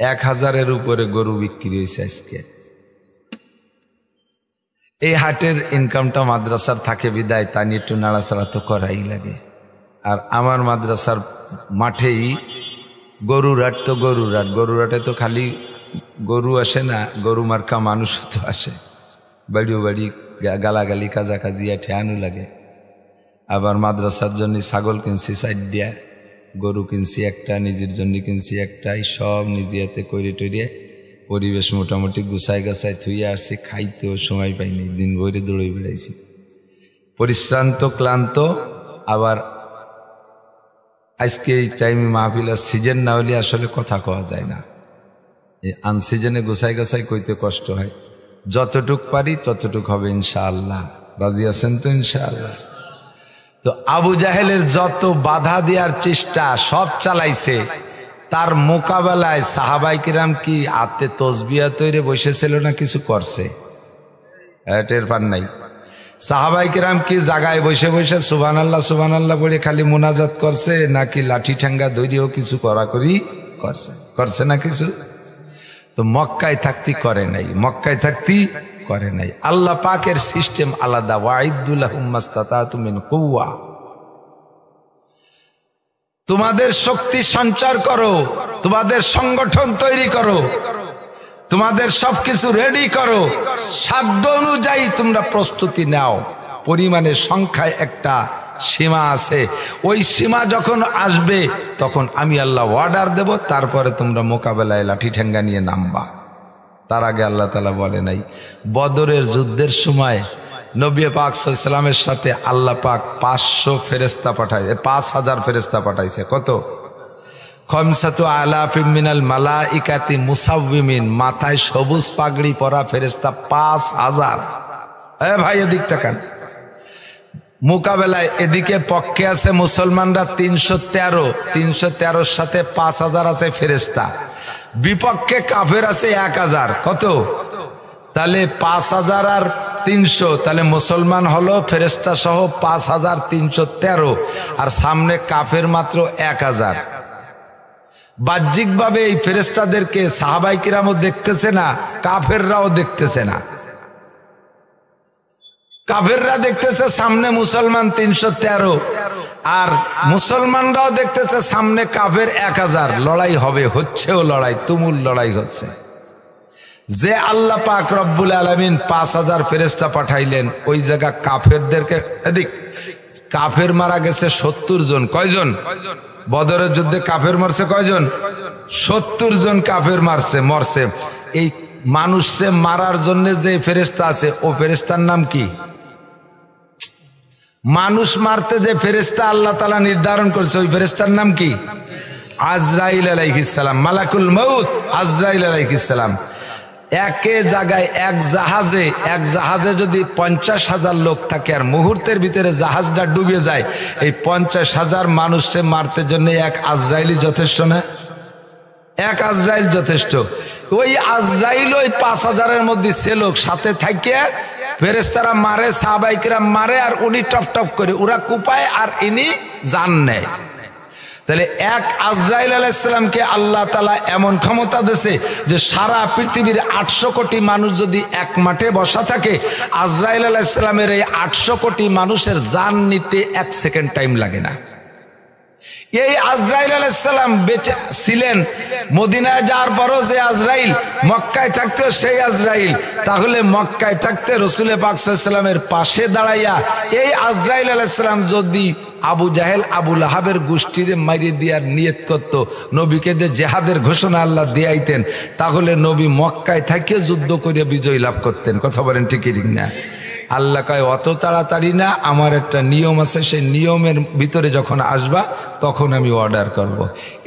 1000-এর উপরে গরু বিক্রি হয়েছে আজকে। এই হাটের ইনকামটা মাদ্রাসার থাকে বিদায়, তা নিয়ে একটু নাড়াচাড়া তো করাই লাগে। আর আমার মাদ্রাসার মাঠেই গরুর হাট, তো গরুর হাটে তো খালি গরু আসে না, গরু মার্কা মানুষও তো আসে, বাড়িও বাড়ি গালাগালি কাজাকাজি ঠেয়ানো লাগে। আবার মাদ্রাসার জন্য ছাগল কিনছি 4টা, গরু কিনছি একটা, নিজের জন্য কিনছি একটা, সব নিজে হাতে করে টরিয়ে পরিবেশ মোটামুটি গুছাই গাছায় থুইয়ে আসছি। খাইতেও সময় পাইনি, দিন ভরে দৌড়ে বেড়াইছি, পরিশ্রান্ত ক্লান্ত। আবার আজকে এই টাইমে মাহফিলের সিজন না হলে আসলে কথা কওয়া যায় না, এই আনসিজনে গুছাই গাছাই কইতে কষ্ট হয়। যতটুক পারি ততটুক হবে ইনশাআল্লাহ। রাজি আছেন তো ইনশাআল্লাহ? তো আবু জাহেলের যত বাধা দেওয়ার চেষ্টা সব চালাইছে, তার মোকাবেলায় সাহাবাই কিরাম কি হাতে তসবিয়া তৈরি বসেছিল না কিছু করছে? টের পান নাই? সাহাবাই কিরাম কি জায়গায় বসে বসে সুবহানাল্লাহ সুবহানাল্লাহ বলে খালি মুনাজাত করছে, নাকি লাঠি ঠ্যাঙ্গা দৈরিও কিছু করাকরি করছে না কিছু? তো মক্কায় থাকতি করে নাই, মক্কায় থাকতি করে নাই। আল্লাহ পাকের সিস্টেম আলাদা। ওয়াইদু লাহুম মাসতাতাতু মিন কুওয়া, তোমাদের শক্তি সঞ্চার করো, তোমাদের সংগঠন তৈরি করো, তোমাদের সবকিছু রেডি করো, সাধ্য অনুযায়ী তোমরা প্রস্তুতি নাও। পরিমাণে সংখ্যায় একটা সীমা আছে, ওই সীমা যখন আসবে তখন আমি আল্লাহ অর্ডার দেব, তারপরে তোমরা মোকাবেলায় লাঠি ঠেঙ্গা নিয়ে নামবা। তার আগে আল্লাহ তাআলা বলে নাই। বদরের যুদ্ধের সময় নবী পাক সাল্লাল্লাহু আলাইহি ওয়াসাল্লামের সাথে আল্লাহ পাক 500 ফেরেশতা পাঠাইছে, 5000 ফেরেশতা পাঠাইছে। কত? খামসাতু আলাফিম মিনাল মালাইকাতি মুসাওবিমিন, মাথায় সবুজ পাগড়ি পরা ফেরেশতা 5000। ভাই এদিক তাকান। মোকাবেলায় এদিকে পক্ষে আছে মুসলমানরা 313 সাথে 5000 আছে ফেরেশতা, বিপক্ষে কাফের আছে 1000। কত? তাহলে 5000 আর 300, তাহলে মুসলমান হলো ফেরেশতা সহ 5313, আর সামনে কাফের মাত্র 1000। বাহ্যিকভাবে এই ফেরেশতাদেরকে সাহাবায়ে কিরামও দেখতেছে না, কাফেররাও দেখতেছে না। কাফেররা দেখতেছে সামনে মুসলমান 313, আর মুসলমানরাও দেখতেছে সামনে কাফের 1000। লড়াই হবে, হচ্ছেও লড়াই, তুমুল লড়াই হচ্ছে। যে আল্লাহ পাক রব্বুল আলামিন 5000 ফেরেশতা পাঠাইলেন, ওই জায়গা কাফেরদেরকে, এদিক কাফের মারা গেছে 70 জন। কয়জন? বদরের যুদ্ধে কাফের মারছে কয়জন? 70 জন কাফের মরছে। এই মানুষকে মারার জন্য যে ফেরেশতা আছে, ও ফেরেশতার নাম কি? মানুষ মারতে যে ফেরেশতা আল্লাহ তাআলা নির্ধারণ করেছে, ওই ফেরেশতার নাম কি? আজরাইল আলাইহিস সালাম, মালাকুল মউত আজরাইল আলাইহিস সালাম। একে জায়গায় এক জাহাজে যদি 50,000 লোক থাকে, আর মুহূর্তের ভিতরে জাহাজটা ডুবে যায়, এই 50,000 মানুষকে মারতে জন্য এক আজরাইলই যথেষ্ট না? এক আজরাইল যথেষ্ট। ওই আজরাইল ওই 5000-এর মধ্যে ছেলোক সাথে থাকে, ফেরেশতারা মারে, সাহাবায়ে কিরাম মারে, আর উনি টপ টপ করে ওরা কুপায়, আর ইনি জান নেয়। তাহলে এক আজরাইল আলাইহিস সালামকে আল্লাহ তাআলা এমন ক্ষমতা দিয়েছে যে সারা পৃথিবীর 800 কোটি মানুষ যদি এক মাঠে বসা থাকে, আজরাইল আলাইহিস সালামের এই 800 কোটি মানুষের জান নিতে 1 সেকেন্ড টাইম লাগে না। এই আজরাইল আলাইহিস সালাম বেঁচে ছিলেন, মদিনায় যাওয়ার পরও যে আজরাইল, মক্কায় থাকতে সেই আজরাইল। তাহলে মক্কায় থাকতে রাসূল পাক সাল্লাল্লাহু আলাইহি ওয়াসাল্লামের পাশে দাঁড়াইয়া এই আজরাইল আলাইহিস সালাম যদি আবু জাহেল আবু লাহাবের গোষ্ঠীরে মাইরে দেওয়ার নিয়ত করত, নবীকে যে জেহাদের ঘোষণা আল্লাহ দিয়াইতেন, তাহলে নবী মক্কায় থাকিয়ে যুদ্ধ করে বিজয় লাভ করতেন। কথা বলেন ঠিক না? আল্লাহ কয় অত তাড়াতাড়ি না, আমার একটা নিয়ম আছে, সেই নিয়মের ভিতরে যখন আসবা তখন আমি অর্ডার করব।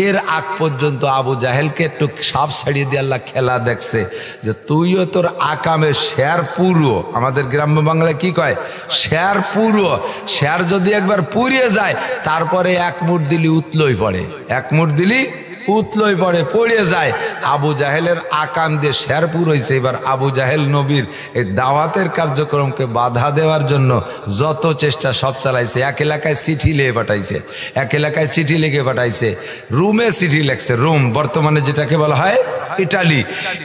এর আগ পর্যন্ত আবু জাহেলকে একটু সাপ ছাড়িয়ে দিয়ে আল্লাহ খেলা দেখছে যে তুইও তোর আকামে শেয়ার পুরো, আমাদের গ্রাম্য বাংলায় কি কয়, শেয়ার পুরো, শেয়ার যদি একবার পুড়িয়ে যায় তারপরে এক মুঠ দিলি উতলই পড়ে, এক মুঠ দিলি উতলই পড়ে, পড়ে যায়। আবু জাহেলের আকাম দিয়ে শেরপুর হয়েছে। এবার আবু জাহেল নবীর এই দাওয়াতের কার্যক্রমকে বাধা দেওয়ার জন্য যত চেষ্টা সব চালাইছে। এক এলাকায় চিঠি লিখে পাঠাইছে, এক এলাকায় চিঠি লিখে পাঠাইছে, রুমে চিঠি লেখছে, রুম বর্তমানে যেটাকে বলা হয়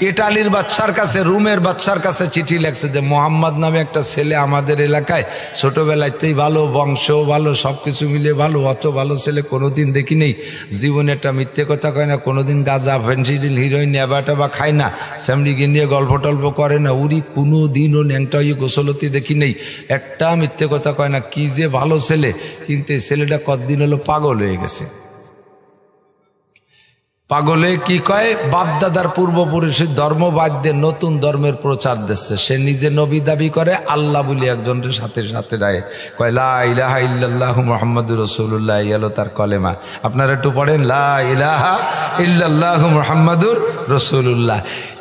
ইটালির বাচ্চার কাছে, রুমের বাচ্চার কাছে চিঠি লেখছে যে মোহাম্মদ নামে একটা ছেলে আমাদের এলাকায়, ছোটবেলাতেই ভালো, বংশ ভালো, সবকিছু মিলে ভালো, অত ভালো ছেলে কোনোদিন দেখি নেই, জীবনে একটা মিথ্যে কথা কয় না, কোনোদিন গাঁজা ফেন্সিডিল হিরোইন নেবা টেবা খায় না, স্যামডিকে নিয়ে গল্প টল্প করে না, উড়ি কোনো দিনও ন্যাংটা হয়ে গোসলতি দেখি নেই, একটা মিথ্যে কথা কয় না, কি যে ভালো ছেলে। কিন্তু এই ছেলেটা কতদিন হলো পাগল হয়ে গেছে। পাগলে কি কয়, বাপদাদার পূর্বপুরুষের ধর্ম বাদ দিয়ে নতুন ধর্মের প্রচার দিচ্ছে। সে নিজে নবী দাবি করে, আল্লাহ বলে একজনের সাথে সাথে রায় কয় লা ইলাহা ইল্লাল্লাহু মুহাম্মাদুর রাসূলুল্লাহ, এলো তার কলেমা। আপনারা একটু পড়েন, লা ইলাহা ইল্লাল্লাহু মুহাম্মাদুর রাসূলুল্লাহ।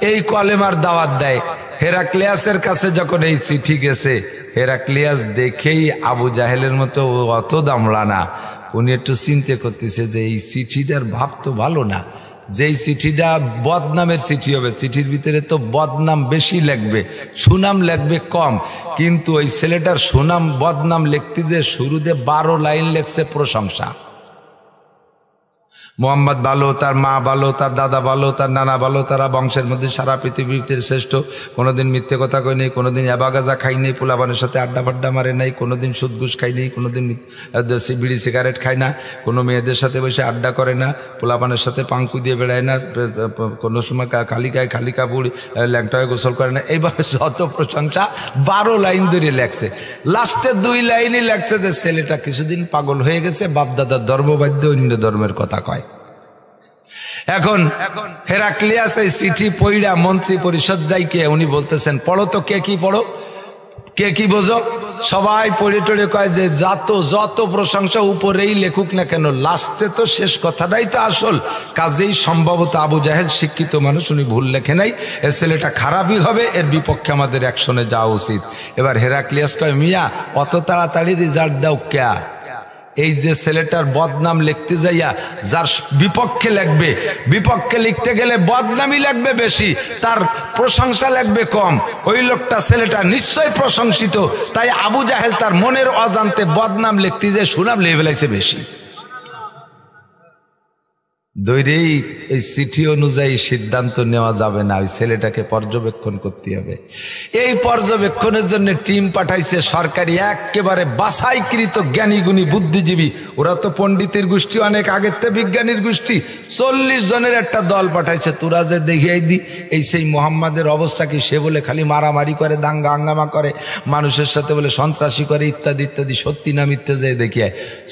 এই কলেমার দাওয়াত দেয়। হেরাক্লিয়াসের কাছে যখন এই চিঠি গেছে, হেরাক্লিয়াস দেখেই আবু জাহেলের মতো অত দামড়া না, উনি একটু চিন্তা করতেছে যে এই চিঠিটার ভাব তো ভালো না, যেই চিঠিটা বদনামের চিঠি হবে, চিঠির ভিতরে তো বদনাম বেশি লাগবে, সুনাম লাগবে কম। কিন্তু ওই ছেলেটার সুনাম বদনাম লিখতে যে শুরুতে 12 লাইন লেখছে প্রশংসা। মোহাম্মদ ভালো, তার মা ভালো, তার দাদা ভালো, তার নানা ভালো, তারা বংশের মধ্যে সারা পৃথিবীতে শ্রেষ্ঠ, কোনোদিন মিথ্যে কথা কই নেই, কোনোদিন অ্যাবাগাজা খাই নেই, পোলাপানের সাথে আড্ডা ফাড্ডা মারে নাই, কোনোদিন সুদ ঘুষ খাই নেই, কোনোদিন বিড়ি সিগারেট খায় না, কোনো মেয়েদের সাথে বসে আড্ডা করে না, পোলাপানের সাথে পাঙ্কু দিয়ে বেড়ায় না, কোনো সময় খালি গায়ে খালি কাপড় ল্যাংটা হয়ে গোসল করে না। এইভাবে যত প্রশংসা 12 লাইন ধরে লেখছে। লাস্টের 2 লাইনই লেখছে যে ছেলেটা কিছুদিন পাগল হয়ে গেছে, বাপদাদার ধর্মবাদ্য অন্য ধর্মের কথা কয়। এখন হেরাক্লিয়াস এই চিঠি পড়া মন্ত্রী পরিষদ দায়কে উনি বলতেছেন, পড়ো তো, কে কি পড়ো, কে কি বোঝো। সবাই পড়ে টড়ে কয় যে যত প্রশংসা উপরেই লেখুক না কেন, লাস্টে তো শেষ কথাটাই তো আসল। কাজেই সম্ভবত আবু জাহেল শিক্ষিত মানুষ, উনি ভুল লেখে নাই, এ ছেলেটা খারাপই হবে, এর বিপক্ষে আমাদের অ্যাকশনে যাওয়া উচিত। এবার হেরাক্লিয়াস কয়, মিয়া অত তাড়াতাড়ি রেজাল্ট দাও ক্যা, এই যে ছেলেটার বদনাম লিখতে যাইয়া যার বিপক্ষে লিখবে, বিপক্ষে লিখতে গেলে বদনামই লাগবে বেশি, তার প্রশংসা লাগবে কম। ওই লোকটা ছেলেটা নিশ্চয় প্রশংসিত, তাই আবু জাহেল তার মনের অজান্তে বদনাম লিখতে যে সুনাম লিখে ফেলাইছে বেশি। দৈরেই এই চিঠি অনুযায়ী সিদ্ধান্ত নেওয়া যাবে না, ওই ছেলেটাকে পর্যবেক্ষণ করতে হবে। এই পর্যবেক্ষণের জন্য টিম পাঠাইছে সরকারি, একেবারে বাছাইকৃত জ্ঞানীগুণী বুদ্ধিজীবী, ওরা তো পণ্ডিতের গোষ্ঠী, অনেক আগের থেকে বিজ্ঞানীর গোষ্ঠী, 40 জনের একটা দল পাঠাইছে। তোরা যে দেখিয়ে দি এই সেই মোহাম্মদের অবস্থা কি, সে বলে খালি মারামারি করে, দাঙ্গা হাঙ্গামা করে, মানুষের সাথে বলে সন্ত্রাসী করে, ইত্যাদি ইত্যাদি, সত্যি না মিথ্যে যে দেখিয়ে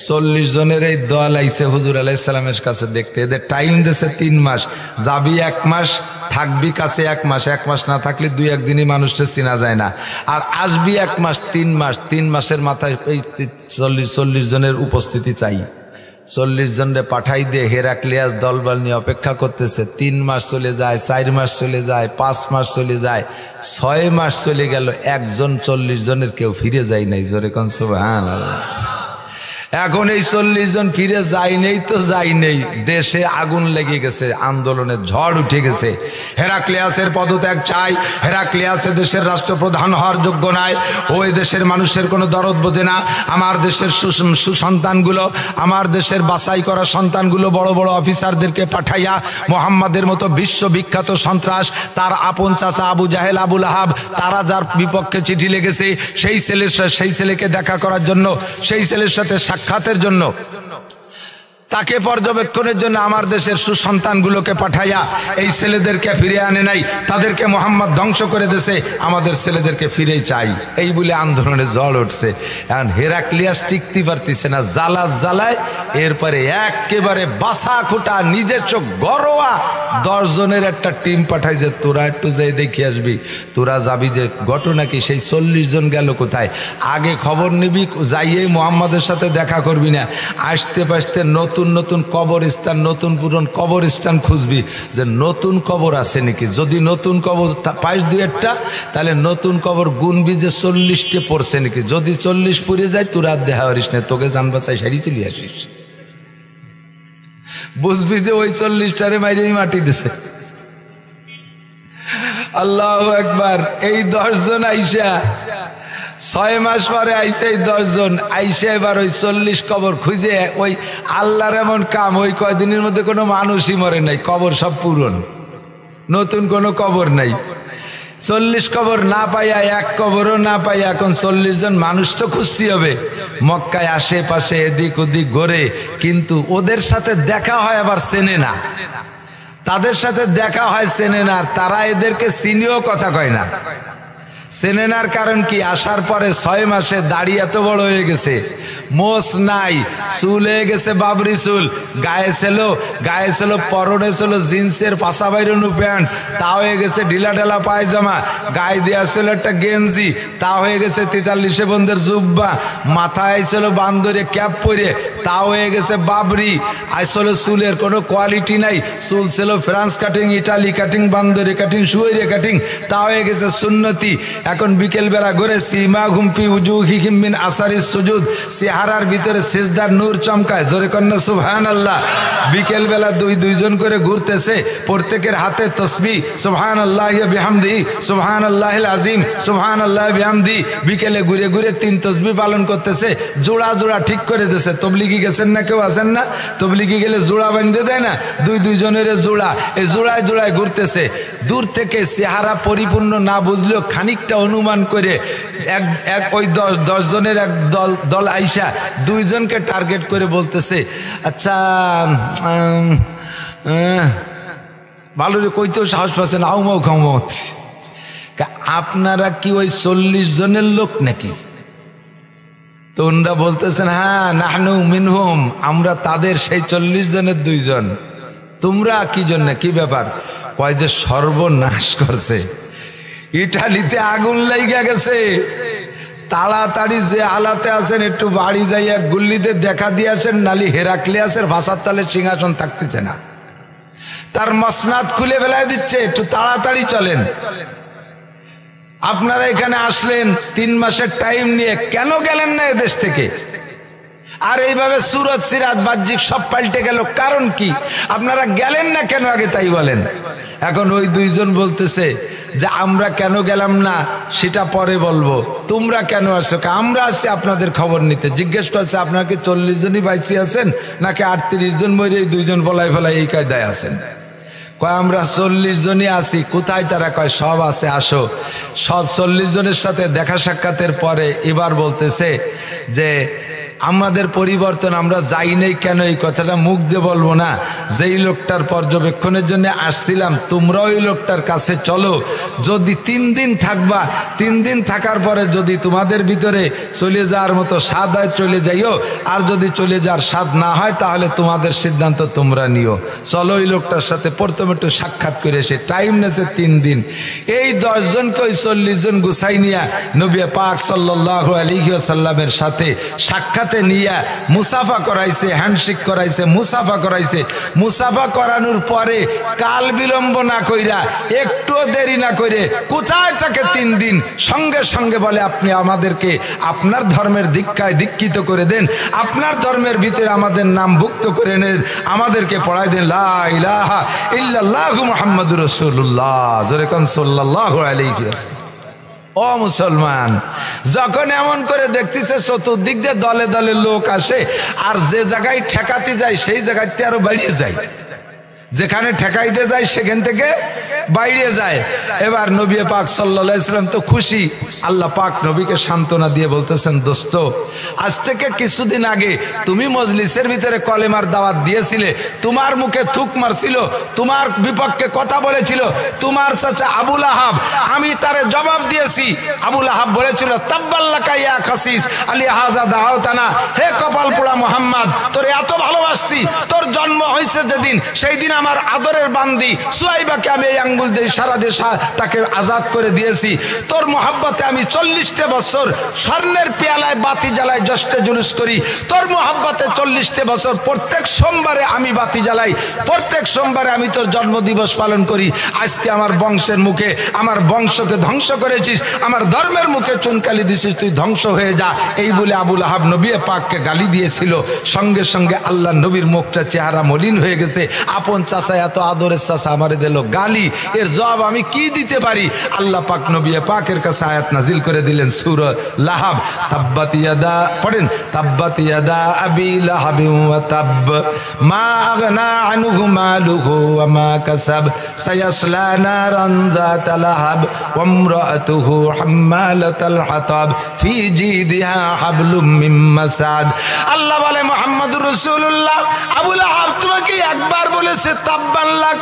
40 জনের এই দল আইছে হুজুর আলাইহিস সালামের কাছে দেখতে। টাইম দিয়েছে 3 মাস, যাবি 1 মাস, থাকবি কাছে 1 মাস, 1 মাস না থাকলে 2-1 দিনই মানুষটা চেনা যায় না, আর আসবি 1 মাস, 3 মাস, 3 মাসের মাথায় এই 40 জনের উপস্থিতি চাই। 40 জনরে পাঠাই দিয়ে হেরাক্লিয়াস দলবল নিয়ে অপেক্ষা করতেছে। 3 মাস চলে যায়, 4 মাস চলে যায়, 5 মাস চলে যায়, 6 মাস চলে গেল, একজন 40 জনের কেউ ফিরে যায় নাই। জোরে কোন সুবহানাল্লাহ। এখন এই 40 জন ফিরে যায় নেই তো যায় নেই, দেশে আগুন লেগে গেছে, আন্দোলনের ঝড় উঠে গেছে। হেরাক্লিয়াসের পদত্যাগ চাই, হেরাক্লিয়াস দেশের রাষ্ট্রপ্রধান হওয়ার যোগ্য নয়, ওই দেশের মানুষের কোনো দরদ বোঝে না। আমার দেশের সুসন্তানগুলো, আমার দেশের বাছাই করা সন্তানগুলো বড় বড় অফিসারদেরকে পাঠাইয়া মোহাম্মদের মতো বিশ্ববিখ্যাত সন্ত্রাস, তার আপন চাচা আবু জাহেল, আবুল আহাব, তারা যার বিপক্ষে চিঠি লেগেছে, সেই ছেলেকে দেখা করার জন্য, সেই ছেলের সাথে সাক্ষাতের জন্য, তাকে পর্যবেক্ষণের জন্য আমার দেশের সুসন্তানগুলোকে পাঠাইয়া এই ছেলেদেরকে ফিরে আনে নাই, তাদেরকে মোহাম্মদ ধ্বংস করে দিয়েছে, আমাদের ছেলেদেরকে ফিরেই চাই, এই বলে আন্দোলনের ঝড় উঠছে। এখন হেরাক্লিয়াস টিকতে পারতেছে না, জ্বালায় এরপরে একেবারে বাসা খুঁটা, নিজের চোখ গরোয়া 10 জনের একটা টিম পাঠায় যে তোরা একটু যাই দেখে আসবি। তোরা যাবি যে ঘটনা কি, সেই 40 জন গেল কোথায়, আগে খবর নিবি, যাইয়ে মোহাম্মদের সাথে দেখা করবি না, আসতে পাসতে নতুন নতুন কবরস্থান, নতুন পুরন কবরস্থান খুঁজবি যে নতুন কবর আছে নাকি। যদি নতুন কবর পাইস 2-1টা, তাহলে নতুন কবর গুনবি যে 40টে পড়ছে নাকি। যদি 40 পুড়ে যায় তোর আর দেখা করিস না, তোকে জান বাঁচাই সারি চলে আসিস, বুঝবি যে ওই 40টারে মাইরেই মাটি দিছে। আল্লাহু আকবার। এই 10 জন আইসা 6 মাস পরে আইসে 10 জন আইসে, এবার ওই 40 কবর খুঁজে, ওই আল্লাহর এমন কাম, ওই কয়দিনের মধ্যে কোনো মানুষই মরে নাই, কবর সব পূরণ। নতুন কোনো কবর নাই। 40 কবর না পাইয়া, এক কবরও না পাইয়া এখন 40 জন মানুষ তো খুশি হবে। মক্কায় আশেপাশে এদিক ওদিক ঘোরে, কিন্তু ওদের সাথে দেখা হয় আবার চেনে না, তাদের সাথে দেখা হয় চেনে না, তারা এদেরকে চিনিও কথা কয় না। চেনে নার কারণ কি, আসার পরে 6 মাসে দাড়ি এত বড় হয়ে গেছে, মোষ নাই, চুল হয়ে গেছে বাবরি চুল, গায়ে ছিল পরনে ছিল জিন্সের পাশা বাইরনু প্যান্ট, তা হয়ে গেছে ঢিলা ঢালা পায়জামা, গায়ে দেওয়া ছিল একটা গেঞ্জি, তা হয়ে গেছে 43 বন্ধের জুব্বা, মাথায় ছিল বান্দরে ক্যাপ পরে, তা হয়ে গেছে বাবরি। আসলে চুলের কোনো কোয়ালিটি নাই, চুল ছিল ফ্রান্স কাটিং, ইটালি কাটিং, বান্দরে কাটিং, সুয়েরে কাটিং, তা হয়ে গেছে সুন্নতি। এখন বিকেল বেলা ঘুরে সীমা ঘুমপি উজুহিহিম মিন আসারিস সুজুদ, চেহারার ভিতরে সিজদার নূর চমকায়, জোরে কন্যা সুবহানাল্লাহ। বিকেল বেলা দুইজন করে ঘুরতেছে, প্রত্যেকের হাতে তসবিহ, সুবহানাল্লাহি ওয়া বিহামদিহি, সুবহানাল্লাহিল আযীম, সুবহানাল্লাহি বিহামদি। বিকেলে ঘুরে ঘুরে 3 তসবিহ পালন করতেছে, জোড়া জোড়া ঠিক করে দিয়েছে। তবলিগি গেছেন না, কেউ আছেন না? তবলিগি গেলে জোড়া বাঁধতে দেয় না, দুইজনের জোড়া, এই জোড়ায় জোড়ায় ঘুরতেছে। দূর থেকে চেহারা পরিপূর্ণ না বুঝলেও খানিকটা অনুমান করে এক ওই 10 জনের এক দল আইসা 2 জনকে টার্গেট করে বলতেছে, আচ্ছা ভালো রে, কইতেও সাহস পাচ্ছেন, আউমাও খাও, আপনারা কি ওই 40 জনের লোক নাকি? তো ওনারা বলতেছেন, হ্যাঁ নাহনু মিনহুম, আমরা তাদের সেই 40 জনের 2 জন। তোমরা কি জন্য, কি ব্যাপার? কয় যে সর্বনাশ করছে, ইটালিতে আগুন লাইগা গেছে, তাড়াতাড়ি যে হালাতে আছেন একটু বাড়ি যাইয়া গুল্লিতে দেখা দিয়ে আসেন, নালি হেরাক্লিয়াসের ভাষার তালে সিংহাসন থাকতেছে না, তার মসনাদ খুলে ফেলায় দিচ্ছে, একটু তাড়াতাড়ি চলেন। আপনারা এখানে আসলেন 3 মাসের টাইম নিয়ে, কেন গেলেন না এদেশ থেকে? আর এইভাবে সুরত সিরাত বাহ্যিক সব পাল্টে গেল, কারণ কি? আপনারা গেলেন না কেন আগে তাই বলেন। এখন ওই 2 জন বলতেছে যে আমরা কেন গেলাম না সেটা পরে বলবো, তোমরা কেন আসছো? আমরা আসছি আপনাদের খবর নিতে। জিজ্ঞেস করছে, আপনারা কি 40 জনই বাইসি আছেন নাকি 38 জন মরে 2 জন ফলাই এই কায়দায় আছেন? কয় আমরা 40 জনই আছি। কোথায় তারা? কয় সব আছে, আসো। সব 40 জনের সাথে দেখা সাক্ষাতের পরে এবার বলতেছে যে আমাদের পরিবর্তন, আমরা যাই নাই কেন এই কথাটা মুখ দিয়ে বলবো না, যেই লোকটার পর্যবেক্ষণের জন্য আসছিলাম তোমরা ওই লোকটার কাছে চলো, যদি 3 দিন থাকবা, 3 দিন থাকার পরে যদি তোমাদের ভিতরে চলে যাওয়ার মতো স্বাদ হয় চলে যাইও, আর যদি চলে যাওয়ার স্বাদ না হয় তাহলে তোমাদের সিদ্ধান্ত তোমরা নিও। চলো ওই লোকটার সাথে প্রথমে একটু সাক্ষাৎ করে এসে। টাইম নেছে 3 দিন। এই 10 জনকে ওই 40 জন গুছাই নিয়া নবী পাক সাল্লাল্লাহু আলাইহি ওয়াসাল্লামের সাথে সাক্ষাৎ নিয়া মুসাফা করাইছে, হ্যান্ডশেক করাইছে, মুসাফা করাইছে। মুসাফা করানোর পরে কাল বিলম্ব না কইরা, একটু দেরি না করে, কোথায় থাকে 3 দিন, সঙ্গে সঙ্গে বলে আপনি আমাদেরকে আপনার ধর্মের দীক্ষায় দীক্ষিত করে দেন, আপনার ধর্মের ভিতরে আমাদের নাম ভুক্ত করে নেন, আমাদেরকে পড়াই দেন লা ইলাহা ইল্লাল্লাহু মুহাম্মাদুর রাসূলুল্লাহ, জোরে কোন সাল্লাল্লাহু আলাইহি ওয়াসাল্লাম। ও মুসলমান, যখন এমন করে দেখতেছে চতুর্দিক দিয়ে দলে দলে লোক আসে, আর যে জায়গায় ঠেকাতে যায় সেই জায়গাতে আরো বাড়িয়ে যায়, যেখানে ঠেকাইতে যায় সেখান থেকে বাইরে যায়। এবার নবী পাক সাল্লাল্লাহু আলাইহি ওয়াসাল্লাম তো খুশি। আল্লাহ পাক নবীকে সান্ত্বনা দিয়ে বলতেছেন, দোস্ত আজ থেকে কিছুদিন আগে তুমি মজলিসের ভিতরে কলেমার দাওয়াত দিয়েছিলে, তোমার মুখে থুক মারছিল, তোমার বিপক্ষে কথা বলেছিল তোমার চাচা আবু লাহাব, আমি তারে জবাব দিয়েছি। আবু লাহাব বলেছিল, তাব্বাল্লাকা ইয়া খাসিস আলী হাযা দাওতানা, হে কপাল পোড়া মুহাম্মদ, তোর এত ভালোবাসছি, তোর জন্ম হয়েছে যেদিন সেই দিন আমার আদরের বান্দি সুয়াইবাকে আমি এই আঙ্গুল দিয়ে সারা দেশে তাকে আজাদ করে দিয়েছি। তোর মোহাব্বতে আমি 40টা বছর স্বর্ণের পেয়ালায় বাতি জ্বালাই, জষ্টে জুলুস করি। তোর মোহাব্বতে 40টা বছর প্রত্যেক সোমবারে আমি বাতি জ্বালাই, প্রত্যেক সোমবারে আমি তোর জন্মদিবস পালন করি। আজকে আমার বংশের মুখে, আমার বংশকে ধ্বংস করেছিস, আমার ধর্মের মুখে চুনকালি দিছিস, তুই ধ্বংস হয়ে যা। এই বলে আবু লাহাব নবী পাককে গালি দিয়েছিল। সঙ্গে সঙ্গে আল্লাহ নবীর মুখটা চেহারা মলিন হয়ে গেছে, আপন চাচা এত আদরের চাচা আমারে দিল গালি, এর জবাব আমি কি দিতে পারি? আল্লাহ পাক নবী পাকের কাছে আয়াত নাজিল করে দিলেন সূরা লাহাব, তাব্বাত ইয়াদা, পড়েন, তাব্বাত ইয়াদা আবি লাহাবিন ওয়া তাব, মা আগনা আনহু মালুহু ওয়া মা কাসাব, সায়াসলা নারান যাতা লাহাব ওয়া ইমরাতুহু হাম্মালাতাল হাতাব ফি জিদিহা হাবলুম মিন মাসাদ। আল্লাহ বলে মুহাম্মদুর রাসূলুল্লাহ, আবু লাহাব তোমাকে একবার বলেছে তাব্বান লাক,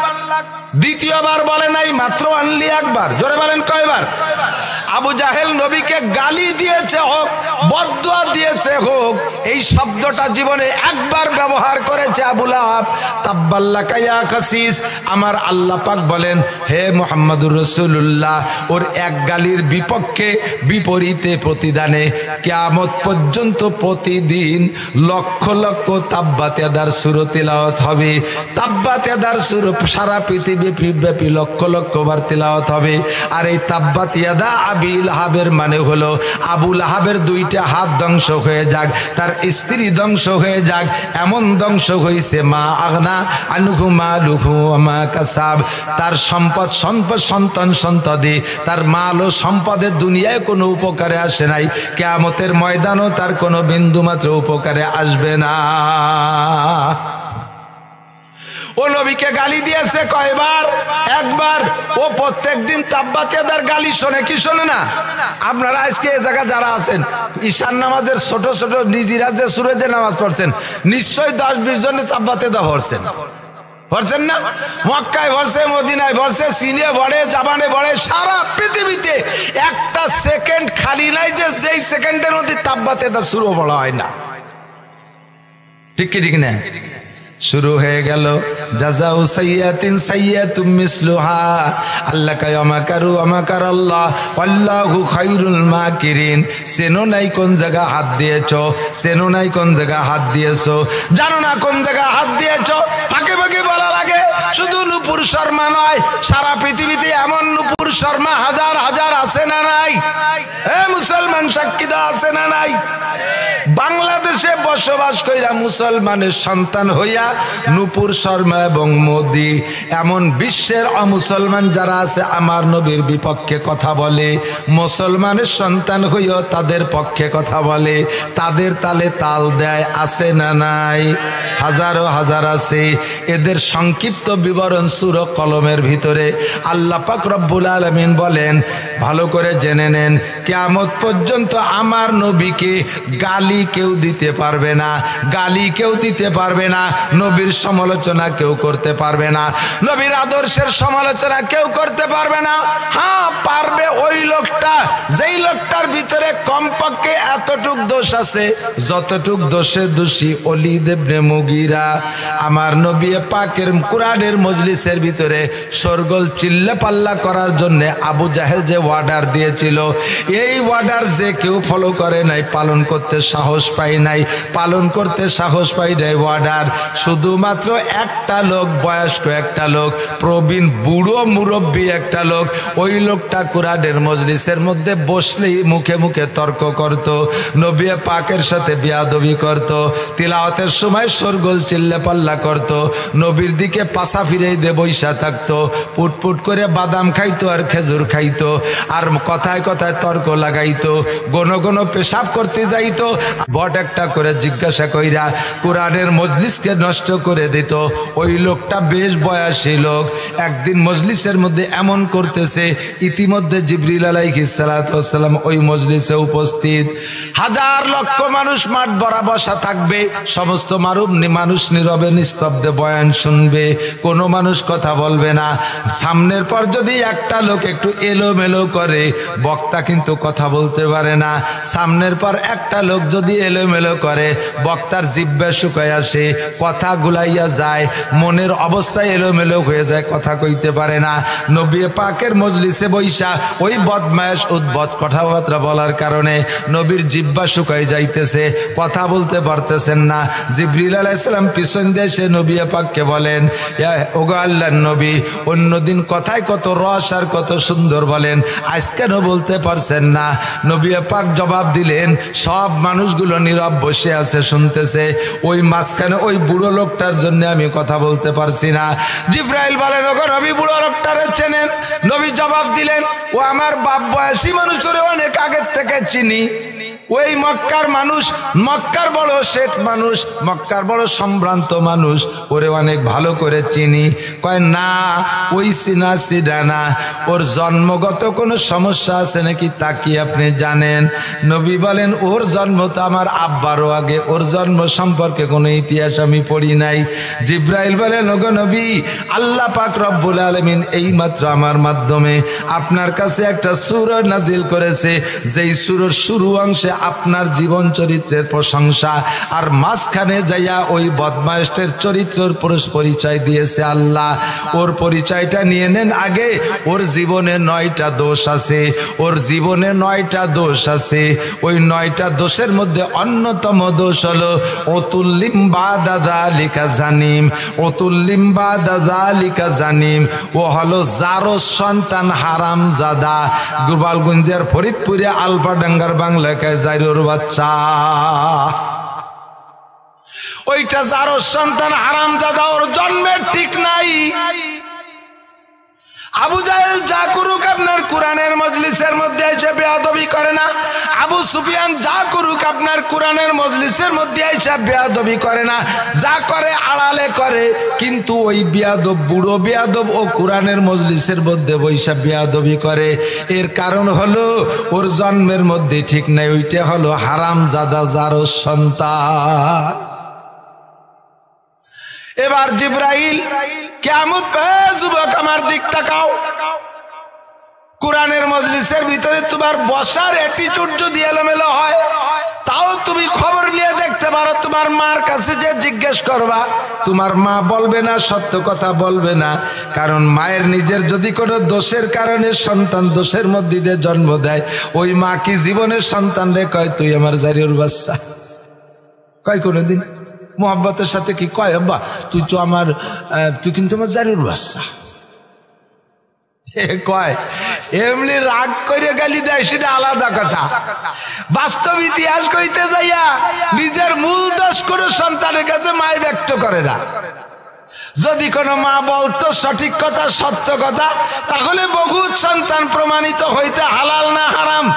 দ্বিতীয়বার বলে নাই, মাত্র অনলি একবার। জোরে বলেন কয়বার? আবু জাহেল নবীকে গালি দিয়েছে হোক, বদদুয়া দিয়েছে হোক, এই শব্দটা জীবনে একবার ব্যবহার করেছে আবু লাহাব, তাব্বাল্লাকা ইয়া খাসিস। আমার আল্লাহ পাক বলেন, হে মুহাম্মদুর রাসূলুল্লাহ, ওর এক গালির বিপক্ষে বিপরীতে প্রতিদানে কিয়ামত পর্যন্ত প্রতিদিন লক্ষ লক্ষ তাব্বাত ইয়াদার সূরা তিলাওয়াত হবে। তাব্বাত ইয়াদার সূরা সারা পৃথিবী ব্যাপী লক্ষ লক্ষ বার তিলাওয়াত হবে। আর এই তাব্বাত ইয়াদা আবি লাহাবের মানে হলো আবু লাহাবের দুইটা হাত ধ্বংস হয়ে যাক, তার স্ত্রী ধ্বংস হয়ে যাক, এমন ধ্বংস হয়েছে মা আগনা আনহু মালুহু ওয়া মা কাসাব, তার সম্পদ সন্তান সন্ততি, তার মাল ও সম্পদের দুনিয়ায় কোনো উপকারে আসে নাই, কিয়ামতের ময়দানও তার কোনো বিন্দু মাত্র উপকারে আসবে না। ও নবীকে গালি দিয়েছে কয়বার? একবার। ও প্রত্যেকদিন তাব্বাত ইয়াদার গালি শোনে কি শোনে না? আপনারা আজকে এই জায়গা যারা আছেন, ঈশান নামাজের ছোট ছোট নিজেরা যে সুরজে নামাজ পড়ছেন, নিশ্চয়ই 10-20 জনে তাব্বাত ইয়াদা পড়ছেন, পড়ছেন না? মক্কায় পড়ছে, মদিনায় পড়ছে, চীনে পড়ে, জাপানে পড়ে, সারা পৃথিবীতে একটা সেকেন্ড খালি নাই যে যেই সেকেন্ডের মধ্যে তাব্বাত ইয়াদা শুরু বলা হয় না। ঠিক কি ঠিক না? শুরু হয়ে গেল জাযাউ সাইয়্যাতিন সাইয়্যাতুম মিসলুহা, আল্লাহ কায়া মাকারু আমাকার আল্লাহ আল্লাহু খায়রুল মাকিরিন। চেনো নাই কোন জায়গা হাত দিয়েছো, চেনো নাই কোন জায়গা হাত দিয়েছো, জানো না কোন জায়গা হাত দিয়েছো, ফাঁকে ফাঁকে বলা লাগে। শুধু নূপুর শর্মা নয়, সারা পৃথিবীতে এমন নূপুর শর্মা হাজার হাজার আছে না নাই? এ মুসলমান সাক্ষী দাও, আছে না নাই? বাংলাদেশে বসবাস কইরা মুসলমানের সন্তান হইয়া নূপুর শর্মা এবং মোদি এমন বিশ্বের অমুসলমান যারা আছে আমার নবীর বিপক্ষে কথা বলে, মুসলমানের সন্তান হইয়াও তাদের পক্ষে কথা বলে, তাদের তালে তাল দেয়, আছে না নাই? হাজারো হাজার আছে। এদের সংক্ষিপ্ত বিবরণ সূরা কলমের ভিতরে আল্লাহ পাক রব্বুল আলামিন বলেন, ভালো করে জেনে নেন, কিয়ামত পর্যন্ত আমার নবীকে গালি কেউ দিতে পারবে না, গালি কেউ দিতে পারবে না, নবীর সমালোচনা কেউ করতে পারবে না, নবীর আদর্শের সমালোচনা কেউ করতে পারবে না। হ্যাঁ পারবে ওই লোকটা, যেই লোকটার ভিতরে কমপক্ষে এতটুক দোষ আছে যতটুক দোষে দোষী ওলীদ ইবনে মুগীরা। আমার নবী পাকের কুরআনের মজলিসের ভিতরে শোরগোল চিল্লা পাল্লা করার জন্য আবু জাহেল যে অর্ডার দিয়েছিল, এই অর্ডার যে কেউ ফলো করে নাই, পালন করতে সাহস পাই নাই, পালন করতে সাহস পাই নাই অর্ডার, শুধুমাত্র একটা লোক, বয়স্ক একটা লোক, প্রবীণ বুড়ো মুরব্বী একটা লোক, ওই লোকটা কুরআনের মজলিসের মধ্যে বসলেই মুখে মুখে তর্ক করত, নবী পাকের সাথে বিয়াদবি করত, তিলাওয়াতের সময় শোরগোল চিল্লা পাল্লা করত, নবীর দিকে পাছা ফিরে দিয়ে বৈশা থাকতো, পুটপুট করে বাদাম খাইতো আর খেজুর খাইতো, আর কথায় কথায় তর্ক লাগাইতো, গণ গণ পেশাব করতে যাইতো, বট একটা করে জিজ্ঞাসা কইরা কুরআনের মজলিসকে নষ্ট করে দিত। ওই লোকটা বেশ বয়সী লোক, একদিন মজলিসের মধ্যে এমন করতেছে, ইতিমধ্যে জিবরিল আলাইহিস সালাতু ওয়াস সালাম ওই মজলিসে উপস্থিত, হাজার লক্ষ মানুষ মাঠ ভরা বসা থাকবে, সমস্ত মানুষ নীরবে নিস্তব্ধে বয়ান শুনবে, কোনো মানুষ কথা বলবে না। সামনের পর যদি একটা লোক একটু এলোমেলো করে, বক্তা কিন্তু কথা বলতে পারে না, সামনের পর একটা লোক যদি এলোমেলো করে, বক্তার জিহ্বা শুকায় আসে, কথা গুলাইয়া যায়, মনের অবস্থায় এলোমেলো হয়ে যায়, কথা কইতে পারে না। নবী পাকের মজলিসে বৈশা ওই বদমায়েশ উদ্ভট কথাবার্তা বলার কারণে নবীর জিহ্বা শুকায় যাইতেছে, কথা বলতে পারতেছেন না। জিবরিল আলাইহিস সালাম পিছন দিয়ে এসে নবী পাককে বলেন, ওগো আল্লাহর নবী, অন্যদিন কথায় কত রস আর কত সুন্দর বলেন, আজ কেন বলতে পারছেন না? নবী পাক জবাব দিলেন, সব মানুষ মানুষগুলো নীরব বসে আছে, শুনতেছে। ওই মাঝখানে ওই বুড়ো লোকটার জন্য আমি কথা বলতে পারছি না। জিব্রাইল বলেন, ওগো নবী, বুড়ো লোকটারে চেনেন? নবী জবাব দিলেন, ও আমার বাপ বয়সী মানুষের অনেক আগের থেকে চিনি। ওই মক্কার মানুষ, মক্কার বড় শেঠ মানুষ, মক্কার বড় সম্ভ্রান্ত মানুষ, ওরে অনেক ভালো করে চিনি। কয় না, ওই চিনা চিনা না, ওর জন্মগত কোনো সমস্যা আছে নাকি তা কি আপনি জানেন? নবী বলেন, ওর জন্ম তো আমার আব্বারও আগে, ওর জন্ম সম্পর্কে কোনো ইতিহাস আমি পড়ি নাই। জিব্রাইল বলেন, ওগো নবী, আল্লাহ পাক রব্বুল আলামিন এইমাত্র আমার মাধ্যমে আপনার কাছে একটা সূরা নাজিল করেছে, যেই সূরার শুরু অংশে আপনার জীবন চরিত্রের প্রশংসা, আর মাঝখানে যাইয়া ওই বদমাইশের চরিত্রের পরিচয় দিয়েছে আল্লাহ। ওর পরিচয়টা নিয়ে নেন আগে। ওর জীবনে 9টা দোষ আছে, ওর জীবনে 9টা দোষ আছে। ওই 9টা দোষের মধ্যে অন্যতম দোষ হলো ওতুল্লিম বাদা যালিকা জানিম, ওতুল্লিম বাদা যালিকা জানিম। ও হলো জারো সন্তান হারাম জাদা। গোপালগঞ্জের ফরিদপুরে আলফাডাঙ্গার বাংলায় জারির বাচ্চা, ওইটা জারো সন্তান হারাম জাদা, ওর জন্মের ঠিক নাই। আবু জাহেল যা করুক আপনার কোরআনের মজলিসের মধ্যে এসে বেয়াদবি করে না। আবু সুফিয়ান যা করুক আপনার কোরআনের মজলিসের মধ্যে এসে বেয়াদবি করে না। যা করে আড়ালে করে, কিন্তু ওই বেয়াদব, বুড়ো বেয়াদব, ও কোরআনের মজলিসের মধ্যে বৈশা বেয়াদবি করে। এর কারণ হলো ওর জন্মের মধ্যে ঠিক নাই, ওইটা হলো হারাম জাদা জারো সন্তান। এবার জিব্রাইল, কিয়ামত পেয়ে যুবক আমার দিক তাকাও, কোরআনের মজলিসের ভিতরে তোমার বসার অ্যাটিটিউড যদি এলোমেলো হয়, তাও তুমি খবর নিয়ে দেখতে পারো। তোমার মার কাছে যে জিজ্ঞেস করবা, তোমার মা বলবে না, সত্য কথা বলবে না। কারণ মায়ের নিজের যদি কোনো দোষের কারণে সন্তান দোষের মধ্যে দিয়ে জন্ম দেয়, ওই মা কি জীবনের সন্তান রে কয় তুই আমার জারির বাচ্চা? কয় কোনোদিন মোহাব্বতের সাথে কি কয়, আব্বা তুই তো আমার, তুই কিন্তু আমার জারির বাচ্চা? কয় এমনি রাগ করে গালি দেয়, সেটা আলাদা কথা। বাস্তব ইতিহাস কইতে যাইয়া নিজের মূল দোষ কোনো সন্তানের কাছে মায় ব্যক্ত করে না। যদি কোনো মা বলতো সঠিক কথা, সত্য কথা, তাহলে বহুত সন্তান প্রমাণিত হইতে হালাল না হারাম।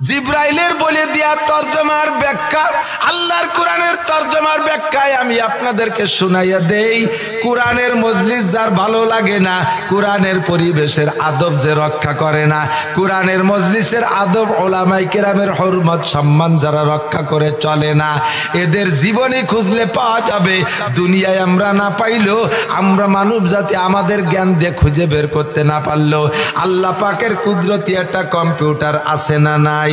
জিব্রাইলের বলে দিয়া তরজমার ব্যাখ্যা, আল্লাহর কোরআনের তরজমার ব্যাখ্যায় আমি আপনাদেরকে শুনাইয়া দেই। কোরআনের মজলিস যার ভালো লাগে না, কোরআনের পরিবেশের আদব যে রক্ষা করে না, কোরআনের মজলিসের আদব, ওলামায়ে কেরামের হরমত সম্মান যারা রক্ষা করে চলে না, এদের জীবনে খুঁজলে পাওয়া যাবে। দুনিয়ায় আমরা না পাইলেও, আমরা মানব জাতি আমাদের জ্ঞান দিয়ে খুঁজে বের করতে না পারলেও, আল্লাহ পাকের কুদরতি একটা কম্পিউটার আছে না নাই?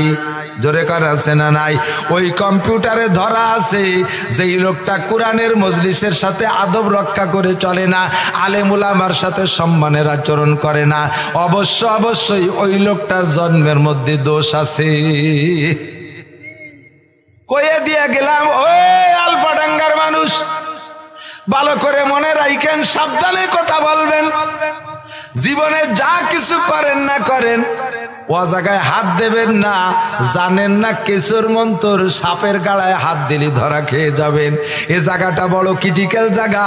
জোরে করে আছে না নাই? ওই কম্পিউটারে ধরা আছে যেই লোকটা কোরআনের মজলিসের সাথে আদব রক্ষা করে চলে না, আলেম উলামার সাথে সম্মানের আচরণ করে না, অবশ্যই ওই লোকটার জন্মের মধ্যে দোষ আছে। কইয়ে দিয়ে গেলাম, ওই আলফাডাঙ্গার মানুষ, ভালো করে মনে রাখেন, সাবধানে কথা বলবেন। জীবনে যা কিছু করেন না করেন, ও জায়গায় হাত দেবেন না। জানেন না কেশর মন্তর, সাপের গাড়ায় হাত দিলে ধরা খেয়ে যাবেন। এ জায়গাটা বড় ক্রিটিক্যাল জায়গা।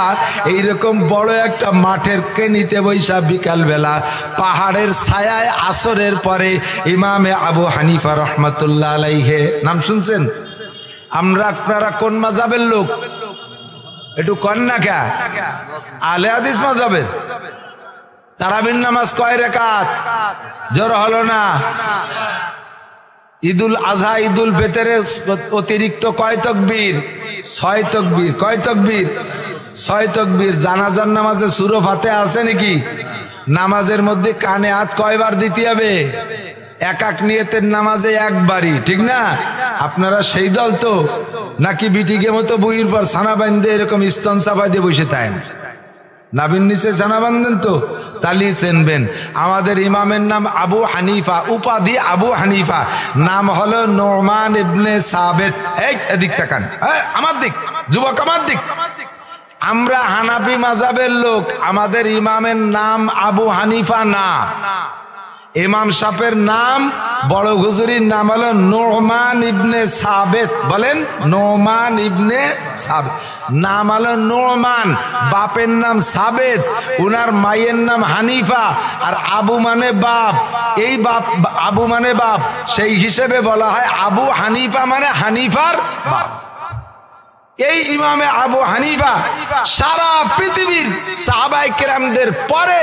এইরকম বড় একটা মাঠের কেনিতে বৈশা বিকাল বেলা পাহাড়ের ছায়ায় আসরের পরে ইমামে আবু হানিফা রহমাতুল্লাহ আলাইহে, নাম শুনছেন? আপনারা কোন মাযহাবের লোক? একটু কন না কে? আহলে হাদিস মাযহাবের। তারাবির নামাজ কয় রাকাত? জোর হলো না? ঈদুল আজহা, ঈদুল ফিতরে অতিরিক্ত কয় তাকবীর? 6 তাকবীর। কয় তাকবীর? 6 তাকবীর। জানাজার নামাজে সূরা ফাতিহা আছে নাকি? নামাজের মধ্যে কানে হাত কয়বার দিতে হবে? এক নিয়তের নামাজে একবারই, ঠিক না? আপনারা সেই দল তো নাকি বিটিকে মতো বইয়ের পর ছানা বান্ধে এরকম স্তন চাপা দিয়ে বসে থাকেন? নাবির নিচে ছানা বান্ধেন তো, তালি চেনবেন। আমাদের ইমামের নাম আবু হানিফা, উপাধি আবু হানিফা, নাম হলো নোমান ইবনে সাবিত। এই এদিক তাকান, আমার দিক, যুবক আমার দিক। আমরা হানাফি মাযহাবের লোক, আমাদের ইমামের নাম আবু হানিফা না। ইমাম সাহেবের নাম, বড় হুজুরির নাম হলো নোমান ইবনে সাবেত। বলেন নোমান ইবনে সাবেত, নাম হলো নোমান, বাপের নাম সাবেত, উনার মায়ের নাম হানিফা। আর আবু মানে বাপ, এই বাপ আবু মানে বাপ, সেই হিসেবে বলা হয় আবু হানিফা মানে হানিফার বাপ। এই ইমামে আবু হানিফা সারা পৃথিবীর সাহাবায়ে কেরামদের পরে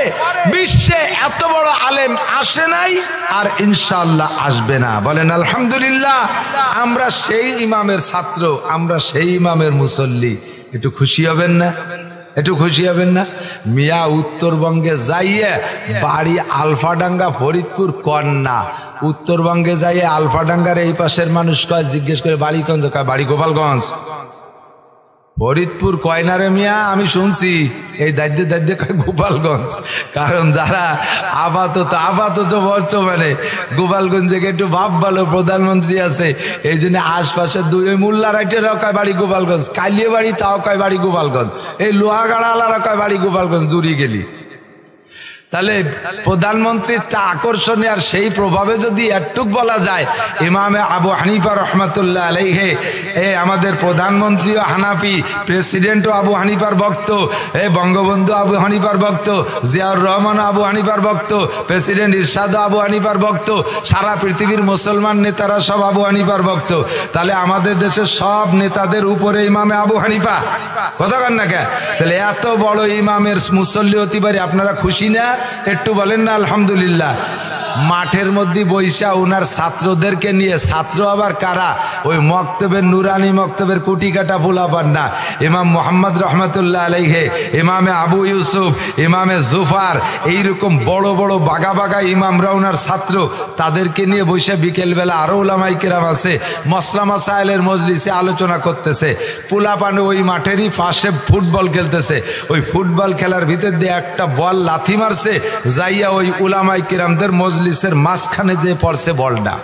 বিশ্বে এত বড় আলেম আসে নাই, আর ইনশাআল্লাহ আসবে না। বলেন আলহামদুলিল্লাহ। আমরা সেই ইমামের ছাত্র, আমরা সেই ইমামের মুসল্লি। একটু খুশি হবেন না? একটু খুশি হবেন না? মিয়া উত্তরবঙ্গে যাইয়ে বাড়ি আলফাডাঙ্গা ফরিদপুর কন্যা, উত্তরবঙ্গে যাইয়ে আলফাডাঙ্গার এই পাশের মানুষ কয়, জিজ্ঞেস করে বাড়ি কোন জায়গায়? বাড়ি গোপালগঞ্জ। ফরিদপুর কয়নারে মিয়া? আমি শুনছি এই দায়িত্বে দায়িত্বে গোপালগঞ্জ। কারণ যারা আপাতত বর্তমানে গোপালগঞ্জে একটু ভাব ভালো প্রধানমন্ত্রী আছে, এই জন্য আশপাশের দুই মোল্লা রাইটেরাও কয় বাড়ি গোপালগঞ্জ, কালিয়ে বাড়ি তাও কয় বাড়ি গোপালগঞ্জ, এই লোহাগাড়াওয়ালারা কয় বাড়ি গোপালগঞ্জ। দূরে গেলি তাহলে প্রধানমন্ত্রীরটা আকর্ষণীয়, আর সেই প্রভাবে যদি একটুক বলা যায়, ইমামে আবু হানিফা রহমাতুল্লাহ আলাইহি, আমাদের প্রধানমন্ত্রীও হানাফি, প্রেসিডেন্টও আবু হানিফার ভক্ত, বঙ্গবন্ধু আবু হানিফার ভক্ত, জিয়াউর রহমান আবু হানিফার ভক্ত, প্রেসিডেন্ট ইরশাদ আবু হানিফার ভক্ত, সারা পৃথিবীর মুসলমান নেতারা সব আবু হানিফার ভক্ত। তাহলে আমাদের দেশের সব নেতাদের উপরে ইমামে আবু হানিফা, কথা বলেন না কে? তাহলে এত বড় ইমামের মুসল্লি হতে পারি, আপনারা খুশি না? একটু বলেন না আলহামদুলিল্লাহ। মাঠের মধ্যে বৈশা উনার ছাত্রদেরকে নিয়ে, ছাত্র আবার কারা? ওই মক্তবের নুরানি মক্তবের কুটি কাটা পোলাপান না, ইমাম মোহাম্মদ রহমতুল্লাহ আলাইহি, ইমামে আবু ইউসুফ, ইমামে জুফার, এইরকম বড় বড় বাগা বাগা ইমামরা উনার ছাত্র, তাদেরকে নিয়ে বৈশা বিকেলবেলা আরো উলামায়ে কেরাম আছে, মসলা মাসাইলের মজলিসে আলোচনা করতেছে। পোলাপানে ওই মাঠেরই পাশে ফুটবল খেলতেছে, ওই ফুটবল খেলার ভিতর দিয়ে একটা বল লাথি মারছে, যাইয়া ওই উলামায়ে কেরামদের মজলিসের মাঝখানে যে পড়ছে বলটা।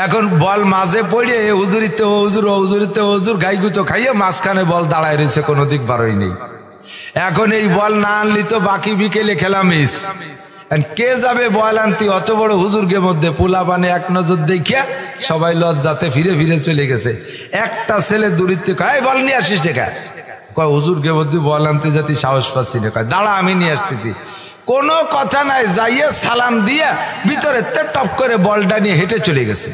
এখন বল মাঝে পড়ে হুজুরিতে হুজুর, হুজুরিতে হুজুর, গাইগুতো খাইয়ে মাঝখানে বল দাঁড়ায় রয়েছে, কোনো দিক বারোই নেই। এখন এই বল না আনলি তো বাকি বিকেলে খেলা মিস। কে যাবে বল আনতি? অত বড় হুজুরকে মধ্যে পোলাপানে এক নজর দেখিয়া সবাই লজ্জাতে ফিরে ফিরে চলে গেছে। একটা ছেলে দূরিতে কয়, বল নিয়ে আসিস দেখা, কয় হুজুরকে মধ্যে বল আনতে যাতে সাহস পাচ্ছি না, কয় দাঁড়া আমি নিয়ে আসতেছি। কোনো কথা নাই, যাইয়ে সালাম দিয়ে ভিতরে টপ করে বলটা নিয়ে হেঁটে চলে গেছে।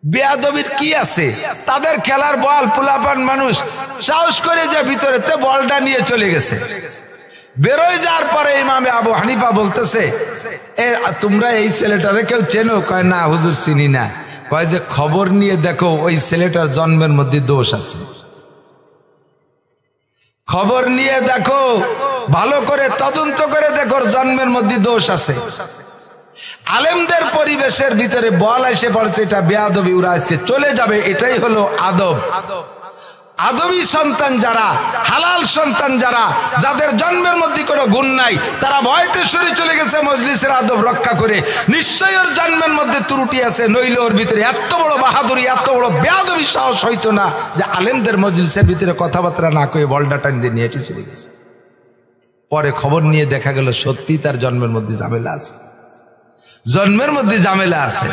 বেয়াদবির কি আছে? তাদের খেলার বল, পোলাপান মানুষ সাহস করে যে ভিতরে বলটা নিয়ে চলে গেছে। বেরোয় যাওয়ার পরে ইমামে আবু হানিফা বলতেছে, তোমরা এই ছেলেটারে কেউ চেনো? কয় না হুজুর চিনি না। কয় যে খবর নিয়ে দেখো, ওই ছেলেটার জন্মের মধ্যে দোষ আছে, খবর নিয়ে দেখো, ভালো করে তদন্ত করে দেখো, জন্মের মধ্যে দোষ আছে। আলেমদের পরিবেশের ভিতরে বল এসে পড়ছে, এটা বেয়াদবি, ওরা আজকে চলে যাবে। এটাই হলো আদব। আদবী সন্তান যারা, হালাল সন্তান যারা, যাদের জন্মের মধ্যে কোনো গুণ নাই, তারা ভয়তে সরে চলে গেছে মজলিসের আদব রক্ষা করে। নিশ্চয় ওর জন্মের মধ্যে ত্রুটি আছে, নইলে ওর ভিতরে এত বড় বাহাদুরি, এত বড় বেয়াদবি সাহস হইতো না যে আলেমদের মজলিসের ভিতরে কথাবার্তা না কয়ে বলটা টান দিয়ে নিয়ে চলে গেছে। পরে খবর নিয়ে দেখা গেল সত্যি তার জন্মের মধ্যে ঝামেলা আছে, জন্মের মধ্যে ঝামেলা আছে।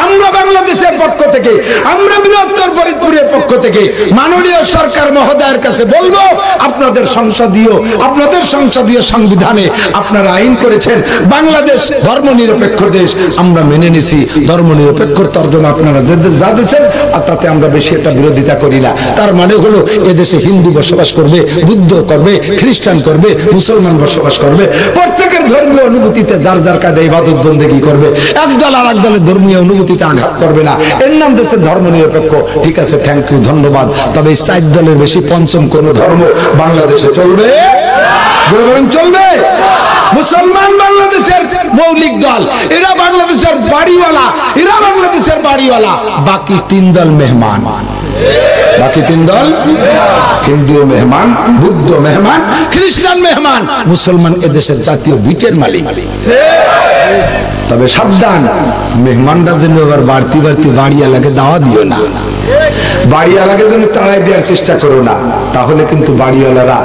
আমরা বাংলাদেশের পক্ষ থেকে, আমরা বৃহত্তর ফরিদপুরের পক্ষ থেকে মাননীয় সরকার মহোদয়ের কাছে বলবো, আপনাদের সংসদীয় সংবিধানে আপনারা আইন করেছেন বাংলাদেশ ধর্মনিরপেক্ষ দেশ, আমরা মেনে নিছি। ধর্মনিরপেক্ষর তর্জমা আপনারা যা দিয়েছেন, আর তাতে আমরা বেশি একটা বিরোধিতা করি না। তার মানে হলো এদেশে হিন্দু বসবাস করবে, বুদ্ধ করবে, খ্রিস্টান করবে, মুসলমান বসবাস করবে, প্রত্যেকের ধর্মীয় অনুভূতিতে যার যার কায়দায় ইবাদত বন্দেগী করবে, একদল আর এক দলের ধর্মীয় অনুভূতিতে আঘাত করবে না। এর নাম দেশের ধর্ম নিরপেক্ষ। ঠিক আছে, থ্যাংক ইউ, ধন্যবাদ। তবে এই 4 দলের বেশি পঞ্চম কোন ধর্ম বাংলাদেশে চলবে? চলবে? মুসলমান বাংলাদেশের মৌলিক দল, এরা বাংলাদেশের বাড়িওয়ালা, বাকি 3 দল মেহমান। বাকি 3 দল হিন্দু মেহমান, বুদ্ধ মেহমান, খ্রিস্টান মেহমান, মুসলমান এদেশের জাতীয় ভিটের মালিক। তবে সাবধান, মেহমানরা যেন এবার বাড়তি বাড়তি বাড়িওয়ালাকে দাওয়া দিও না, বাড়িওয়ালাকে যেন তাড়াই দেওয়ার চেষ্টা করো না, তাহলে কিন্তু বাড়িওয়ালারা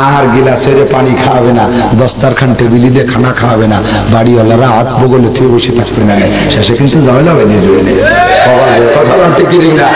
আর গিলাসের পানি খাওয়াবে না, দস্তারখান টেবিলি দিয়ে খানা খাওয়াবে না, বাড়িওয়ালারা হাত বগলে থেকে বসে থাকবে না, শেষে কিন্তু ঝামেলা বেঁধে দেবে। কথা বলতে কি না,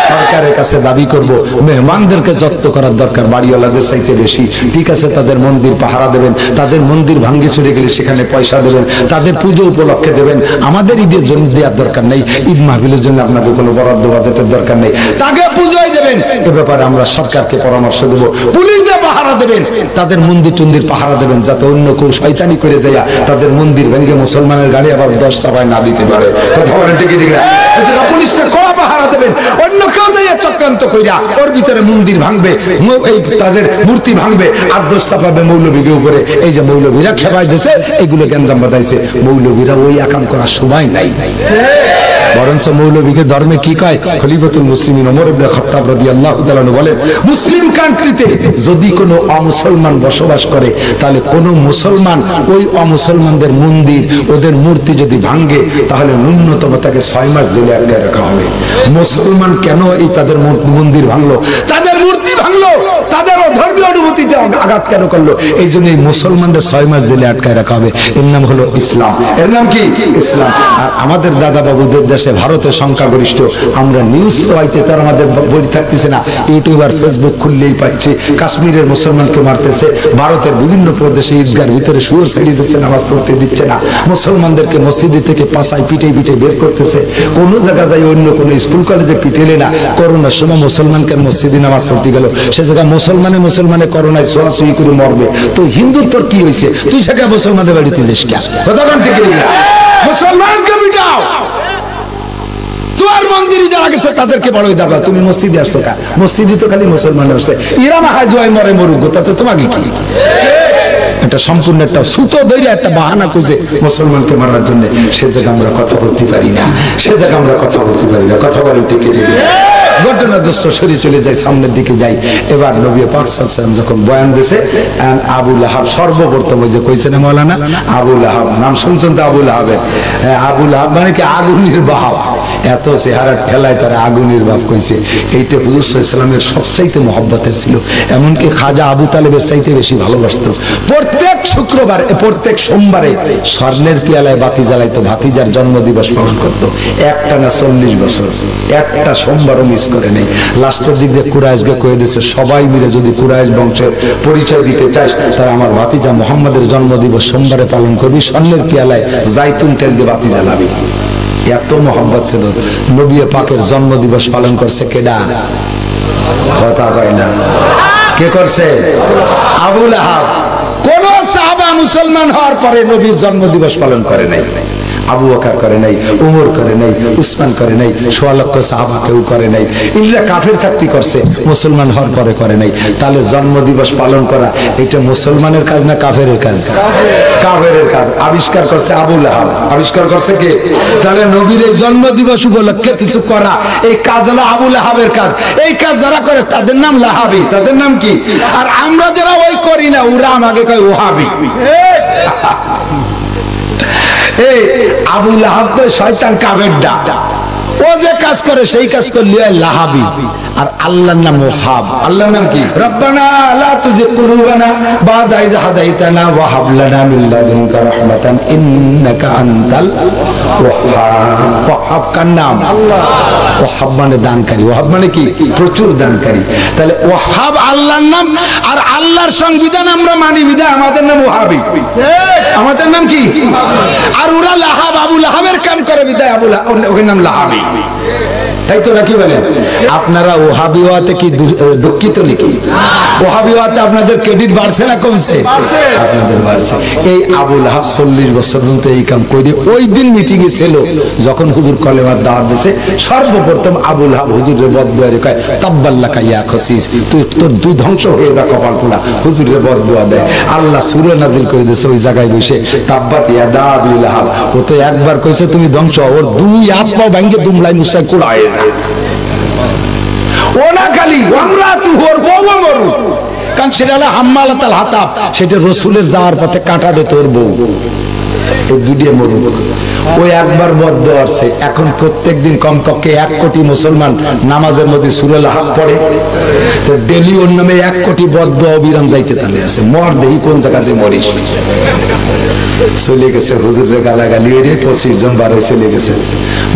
সরকারের কাছে দাবি করব মেহমানদেরকে যত্ন করার দরকার বাড়িওয়ালাদের চাইতে বেশি। ঠিক আছে, তাদের মন্দির পাহারা দেবেন, তাদের মন্দির ভাঙ্গে চলে গেলে সেখানে পয়সা দেবেন, তাদের পুজো উপলক্ষে দেবেন। আমাদের ঈদের জন্য দেওয়ার দরকার নেই, ঈদ মাহফিলের জন্য আপনাদের কোনো বরাদ্দ বাজেটের দরকার নেই, তাকে পুজোয় দেবেন। এ ব্যাপারে আমরা সরকারকে পরামর্শ দেব, পুলিশদের পাহারা দেবেন, তাদের মন্দির টন্দির পাহারা দেবেন, যাতে অন্য কেউ শয়তানি করে যায় তাদের মন্দির ভেঙে মুসলমানের গাড়ি আবার 10 সভায় না দিতে পারে। কথা বলেন ঠিক না? পুলিশরা কড়া পাহারা দেবেন, অন্য কেউ যাইয়া চক্রান্ত কইরা ওর ভিতরে মন্দির ভাঙবে, এই তাদের মূর্তি ভাঙবে আর দোষ চাপাবে মৌলবীকে উপরে। এই যে মৌলবীরা খেপাই দিয়েছে, এগুলো গ্যাঞ্জাম বাঁধাইছে, মৌলবীরা ওই আকাম করার সময় নাই। বরঞ্চ মৌলবীকে ধর্মে কি কয়, খলিফাতুল মুসলিমিন ওমর ইবনে খাত্তাব রাদিয়াল্লাহু তাআলা বলেন, মুসলিম কান্ট্রিতে যদি কোনো অমুসলমান বসবাস করে, তাহলে কোন মুসলমান ওই অমুসলমানদের মন্দির, ওদের মূর্তি যদি ভাঙে, তাহলে ন্যূনতম তাকে 6 মাস জেলে আটকায় রাখা হবে। মুসলমান কেন এই তাদের মন্দির ভাঙলো, তাদের মূর্তি ভাঙলো, তাদের ধর্মীয় অনুভূতিতে আঘাত কেন করলো? এই জন্য এই মুসলমানদের 6 মাস জেলে আটকায় রাখা হবে। এর নাম হলো ইসলাম। এর নাম কি? ইসলাম। আর আমাদের দাদা বাবুদের দেশে ভারতের সংখ্যাগরিষ্ঠ, আমরা নিউজ পাইতে তার আমাদের বলি থাকতেছে না, ইউটিউব আর ফেসবুক খুললেই পাচ্ছি কাশ্মীরের মুসলমানকে মারতেছে, ভারতের বিভিন্ন প্রদেশে ঈদগার ভিতরে শুয়োর ছেড়ে যাচ্ছে, নামাজ পড়তে দিচ্ছে না, মুসলমানদেরকে মসজিদে থেকে পাশায় পিটে পিটে বের করতেছে। কোন জায়গা যাই অন্য কোন স্কুল কলেজে পিটেলে না, করোনার সময় মুসলমানকে মসজিদে নামাজ পড়তে গেল, সে জায়গা মুসলমানে করোনায় ছোঁয়াছুঁই করে মরবে, তো হিন্দুর তোর কি হয়েছে? তুই সেটা মুসলমানের বাড়িতে যাস কে? কথা বলতে কি না, মুসলমানকে পিটাও, তোমার মন্দিরে যারা গেছে তাদেরকে বড়ই দাবা, তুমি মসজিদে আসছো কা? মসজিদে তো খালি মুসলমান আসছে, ইরাম হাজওয়াই মরে মরুক, তাতে তোমাকে কি? এটা সম্পূর্ণ একটা সুতো ধরে একটা বাহানা খুঁজে মুসলমানকে মারার জন্য। সে জায়গায় আমরা কথা বলতে পারি না, সে জায়গায় আমরা কথা বলতে পারি না। কথা বলেন ঠিক ঠিক। ঘটনা দোস্ত সরে চলে যায়, সামনের দিকে যাই। এবার নবী পাক সাল্লাল্লাহু আলাইহি ওয়াসাল্লাম যখন বয়ান দিয়েছে, আবু লাহাব সর্বপ্রথম ওই যে কইছেন মাওলানা, আবু লাহাব নাম শুনছেন তো? আবু লাহাবের, আবু লাহাব মানে কি আগুনের বাপ, এত চেহারা ঠেলায় তারা আগুনের বাপ কইছে। এইটা হুজুর সাল্লাল্লাহু আলাইহি ওয়াসাল্লামের সবচাইতে মহব্বতের ছিল, এমনকি খাজা আবু তালেবের চাইতে বেশি ভালোবাসতো। প্রত্যেক শুক্রবার, প্রত্যেক সোমবারে স্বর্ণের পিয়ালায় বাতি জ্বালাইতো, ভাতিজার জন্মদিবস পালন করতো। একটানা 40 বছর একটা সোমবারও মিস করে নেই। লাস্টের দিক দিয়ে কুরাইশকে কয়ে দিয়েছে, সবাই মিলে যদি কুরাইশ বংশের পরিচয় দিতে চাস, তাহলে আমার ভাতিজা মুহাম্মাদের জন্মদিবস সোমবারে পালন করবি, স্বর্ণের পিয়ালায় জাইতুন তেল দিয়ে বাতি জ্বালাবি। এত মহব্বত ছিল। নবী পাকের জন্মদিবস পালন করছে কেডা? কথা কয় না, কে করছে? আবু লাহাব। কোন সাহাবা মুসলমান হওয়ার পরে নবীর জন্মদিবস পালন করে নাই। আবু বকর করে নাই, উমর করে নাই, উসমান করে নাই, 1.5 লক্ষ সাহাবা কেউ করে নাই। ইল্লা কাফের থাকতে করছে, মুসলমান হওয়ার পরে করে নাই। তাহলে জন্মদিবস পালন করা এটা মুসলমানের কাজ না কাফেরের কাজ? কাফেরের কাজ। আবিষ্কার করছে আবু লাহাব। আবিষ্কার করছে কে? তাহলে নবীর এই জন্মদিবস উপলক্ষে কিছু করা, এই কাজ হলো আবু লাহাবের কাজ। এই কাজ যারা করে তাদের নাম লাহাবি। তাদের নাম কি? আর আমরা যারা ওই করি না, ওরা আমাকে কয় ওহাবি। আবু লাহাব তো শয়তান, কাফের ডা, ও যে কাজ করে সেই কাজ করলে লাহাবি। আর আল্লাহর নাম ওহাব। আল্লাহর নাম কি? রব্বানা লা তুযিগ কুলুবানা বা'দা ইয হাদাইতানা ওয়া হাব লানা মিন লাদুনকা রাহমাতান ইন্নাকা আনতাল ওয়াহ্হাব। ওয়াহ্হাব কার নাম? আল্লাহ। ওয়াহ্হাব মানে দানকারী। ওয়াহ্হাব মানে কি? প্রচুর দানকারী। তাহলে ওয়াহ্হাব আল্লাহর নাম, আর আল্লাহর সংবিধান আমরা মানি বিধায় আমাদের নাম ওহাবি। আমাদের নাম কি? আর ওরা লাহাব, আবু লাহাবের কাম করে বিধায় আবু লাহাব, ওর নাম লাহাবি। তাই তো নাকি বলেন? আপনারা ওহাবি হওয়াতে কি দুঃখিত নাকি? ওহাবি হওয়াতে আপনাদের ক্রেডিট বাড়ছে না কমছে? আপনাদের বাড়ছে। এই আবু লাহাব 40 বছর পর্যন্ত এই কাম করে। ওই দিন মিটিং এ ছিল যখন হুজুর কলেমার দাওয়াত দিয়েছে, সর্বপ্রথম আবু লাহাব হুজুরের বদদুয়া কয়, তাব্বাল্লাকা ইয়া খসিস, তুই ধ্বংস হয়ে যা কপাল পোড়া। হুজুরের বদদুয়া দেয়। আল্লাহ সূরা নাজিল করে দিয়েছে ওই জায়গায় বসে, তাব্বাত ইয়াদা আবি লাহাব। ও তো একবার কইছে তুমি ধ্বংস, ওর 2 হাত পাও ভাঙে দুমলাই মুস্তাক কুড়ায় যায়। ও না খালি আমরা তু ওর বউ মরু, কারণ সেটা হলো হাম্মালাতাল হাতাব, সেটা রাসূলের যাওয়ার পথে কাঁটা দে তোর বউ। এই দুটিয়ে মরুক। ওই একবার বদ্ধ আসছে, এখন প্রত্যেকদিন কমপক্ষে 1 কোটি মুসলমান নামাজের মধ্যে সূরা লাহাব পড়ে, তো ডেলি ওর নামে 1 কোটি বদ্ধ অবিরাম যাইতে তালে আছে। মর দেহি কোন জায়গা যে মরিস। চলে গেছে হুজুরের গালাগালি হয়ে 25 জন 12 চলে গেছে।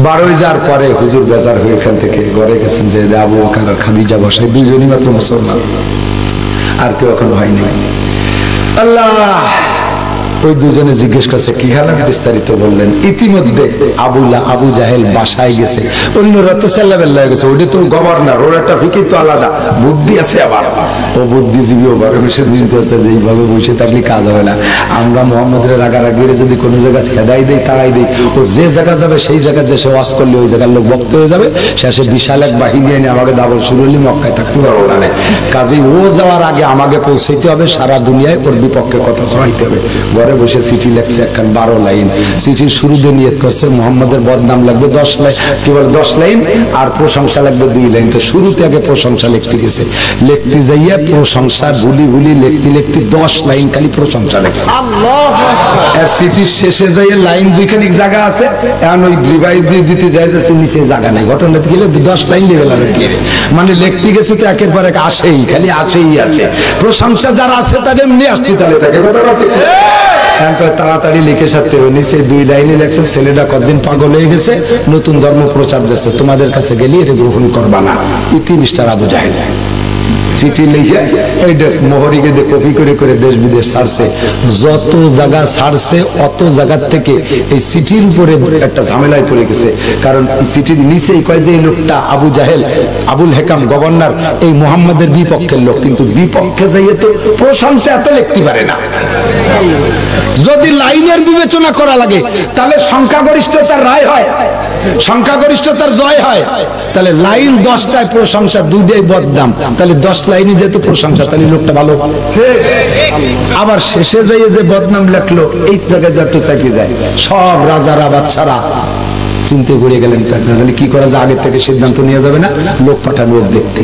12 যাওয়ার পরে হুজুর বেজার হয়ে এখান থেকে ঘরে গেছেন যে আবু বকর আর খাদিজা বসায়, 2 জনই মাত্র মুসলমান, আর কেউ এখনো হয়নি। আল্লাহ ওই 2 জনে জিজ্ঞেস করছে কি হালাত, বিস্তারিত বললেন। ইতিমধ্যে আবু জাহেল বাসায় গেছে, অন্যরা তো সেল্লাবেল্লা হয়ে গেছে। ওটা তো গভর্নর, ওর একটা ফিকির তো আলাদা, বুদ্ধি আছে আবার, ও বুদ্ধিজীবী, ও ভাবে বসে বুঝতে হচ্ছে যে এইভাবে বসে থাকলে কাজ হবে না। আমরা মোহাম্মদের রাগারাগি যদি কোনো জায়গায় হেদাই দেই, তাড়াই দেই, ও যে জায়গা যাবে সেই জায়গায় যে সে ওয়াজ করলে ওই জায়গার লোক ভক্ত হয়ে যাবে, শেষে বিশাল এক বাহিনী এনে আমাকে দাবল শুরু হলে মক্কায় থাকতে পারবো না। কাজেই ও যাওয়ার আগে আমাকে পৌঁছাইতে হবে, সারা দুনিয়ায় ওর বিপক্ষে কথা শোনাইতে হবে। ঘরে বসে চিঠি লেখছে একখান 12 লাইন। চিঠির শুরুতে নিয়ত করছে মোহাম্মদের বদনাম লাগবে 10 লাইন, কেবল 10 লাইন, আর প্রশংসা লাগবে 2 লাইন। তো শুরুতে আগে প্রশংসা লিখতে গেছে, লিখতে যাইয়া প্রশংসা গুলি লিখতে 10 লাইন খালি প্রশংসা লিখছে। আর চিঠির শেষে যাইয়া লাইন 2 খানিক জায়গা আছে, এখন ওই রিভাইজ দিয়ে দিতে যায় যাচ্ছে, নিচে জায়গা নেই। ঘটনাতে গেলে 10 লাইন লেভেল আর কি, মানে লিখতে গেছে তো একের পর এক আসেই, খালি আসেই আছে। প্রশংসা যারা আছে তাদের এমনি আসতে তাহলে থাকে কথা বলতে তাড়াতাড়ি লিখে সারতে হবে। নিচে 2 লাইনে লেখছে, ছেলেটা কতদিন পাগল হয়ে গেছে, নতুন ধর্ম প্রচার দিচ্ছে, তোমাদের কাছে গেলে এটা গ্রহণ করবা না। ইতি মিস্টার আবু জাহেল। চিঠি লিখে এইটা মোহরিকে দিয়ে কপি করে করে দেশ বিদেশ ছাড়ছে। যত জায়গা ছাড়ছে অত জায়গার থেকে এই চিঠির উপরে একটা ঝামেলায় পড়ে গেছে। কারণ চিঠির নিচেই কয় যে এই লোকটা আবু জাহেল, আবুল হেকাম গভর্নর, এই মুহাম্মাদের বিপক্ষের লোক, কিন্তু বিপক্ষে যাইয়ে তো প্রশংসা এত লিখতে পারে না। যদি লাইনের বিবেচনা করা লাগে তাহলে সংখ্যাগরিষ্ঠতার রায় হয়, সংখ্যাগরিষ্ঠতার জয় হয়। তাহলে লাইন 10টায় প্রশংসা, 2 বদনাম, তাহলে 10 লাইনে যেহেতু প্রশংসা, তাহলে লোকটা ভালো। আবার শেষে যাইয়ে যে বদনাম লেখলো, এই জায়গায় যত চাকরি যায়, সব রাজারা বাচ্চারা চিন্তে ঘুরে গেলেন। তাহলে কি করা যায়, আগে থেকে সিদ্ধান্ত নিয়ে যাবে না, লোক পাঠানো, লোক দেখতে।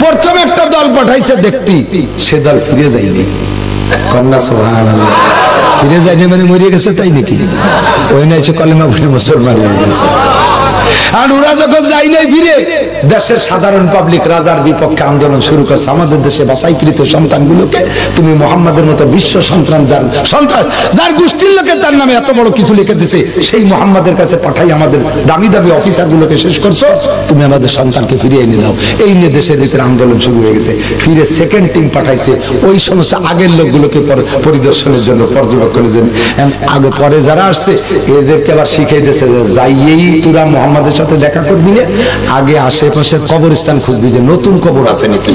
প্রথম একটা দল পাঠাইছে দেখতে, সে দল ফিরে যায়নি। কন্যা সুবহানাল্লাহ, ফিরে যায়নি মানে মরিয়ে গেছে তাই নাকি? ওই না এসে কলেমা পড়ে মুসলমান হয়ে গেছে। আর ওরা যখন যাই নাই ফিরে, দেশের সাধারণ পাবলিক রাজার বিপক্ষে আন্দোলন শুরু করছে। আমাদের দেশে বাছাইকৃত সন্তানগুলোকে তুমি মুহাম্মাদের মতো বিশ্ব সন্তান, যার গোষ্ঠীর লোকে তার নামে এত বড় কিছু লিখে দিছে, সেই মুহাম্মাদের কাছে পাঠাই আমাদের দামি দামি অফিসার গুলোকে শেষ করছো, তুমি আমাদের সন্তানকে ফিরিয়ে এনে দাও। এই নিয়ে দেশের ভিতরে আন্দোলন শুরু হয়ে গেছে। ফিরে সেকেন্ড টিম পাঠাইছে ওই সমস্ত আগের লোকগুলোকে পরিদর্শনের জন্য, পর্যবেক্ষণের জন্য। আগে পরে যারা আসছে এদেরকে আবার শিখিয়ে দিয়েছে যে যাইয়েই তোরা মুহাম্মাদের সাথে দেখা করবি না, আগে আশেপাশের কবরস্থান খুঁজবি যে নতুন কবর আছে নাকি।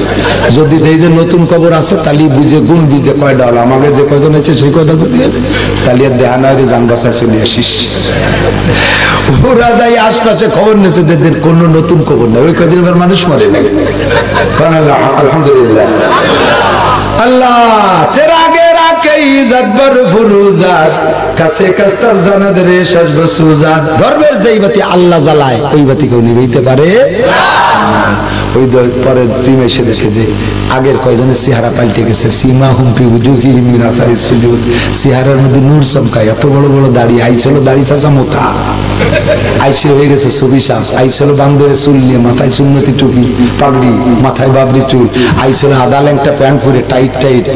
যদি এই যে নতুন কবর আছে তাহলে বুঝে গুনবি যে কয়টা হলো, আমাকে যে কয়জন আছে সেই কয়টা যদি আছে তাহলে দেহা না হলে যান বাসায় চলে আসিস। ওরা যাই আশপাশে খবর নিয়েছে, দেখছেন কোন নতুন কবর না, ওই কদিন মানুষ মরে না। আলহামদুলিল্লাহ। আল্লাহ চেরাগে রাখে ইজ্জত বর ফুরুজাত, কাছে কাস্তার জানাদ রে সজব সুজাত। ধর্মের যেই বাতি আল্লাহ জ্বালায় ওই বাতি কেউ নিভাইতে পারে না। ওই পরে টিম এসে দেখে যে আগের কয়জনের চেহারা পাল্টে গেছে। সীমা হুমপি উজুহিহিম মিন আসারিস সুজুদ, চেহারার মধ্যে নূর চমকায়, এত বড় বড় দাড়ি। আইছিল দাড়ি চাচা মোটা, আইসে হয়ে গেছে ছবি সাপ। আইছিল বান্দরে চুল নিয়ে, মাথায় সুন্নতি টুপি পাগড়ি, মাথায় বাবরি চুল। আইছিল আদা ল্যাংটা প্যান্ট পরে টাইট টাইট।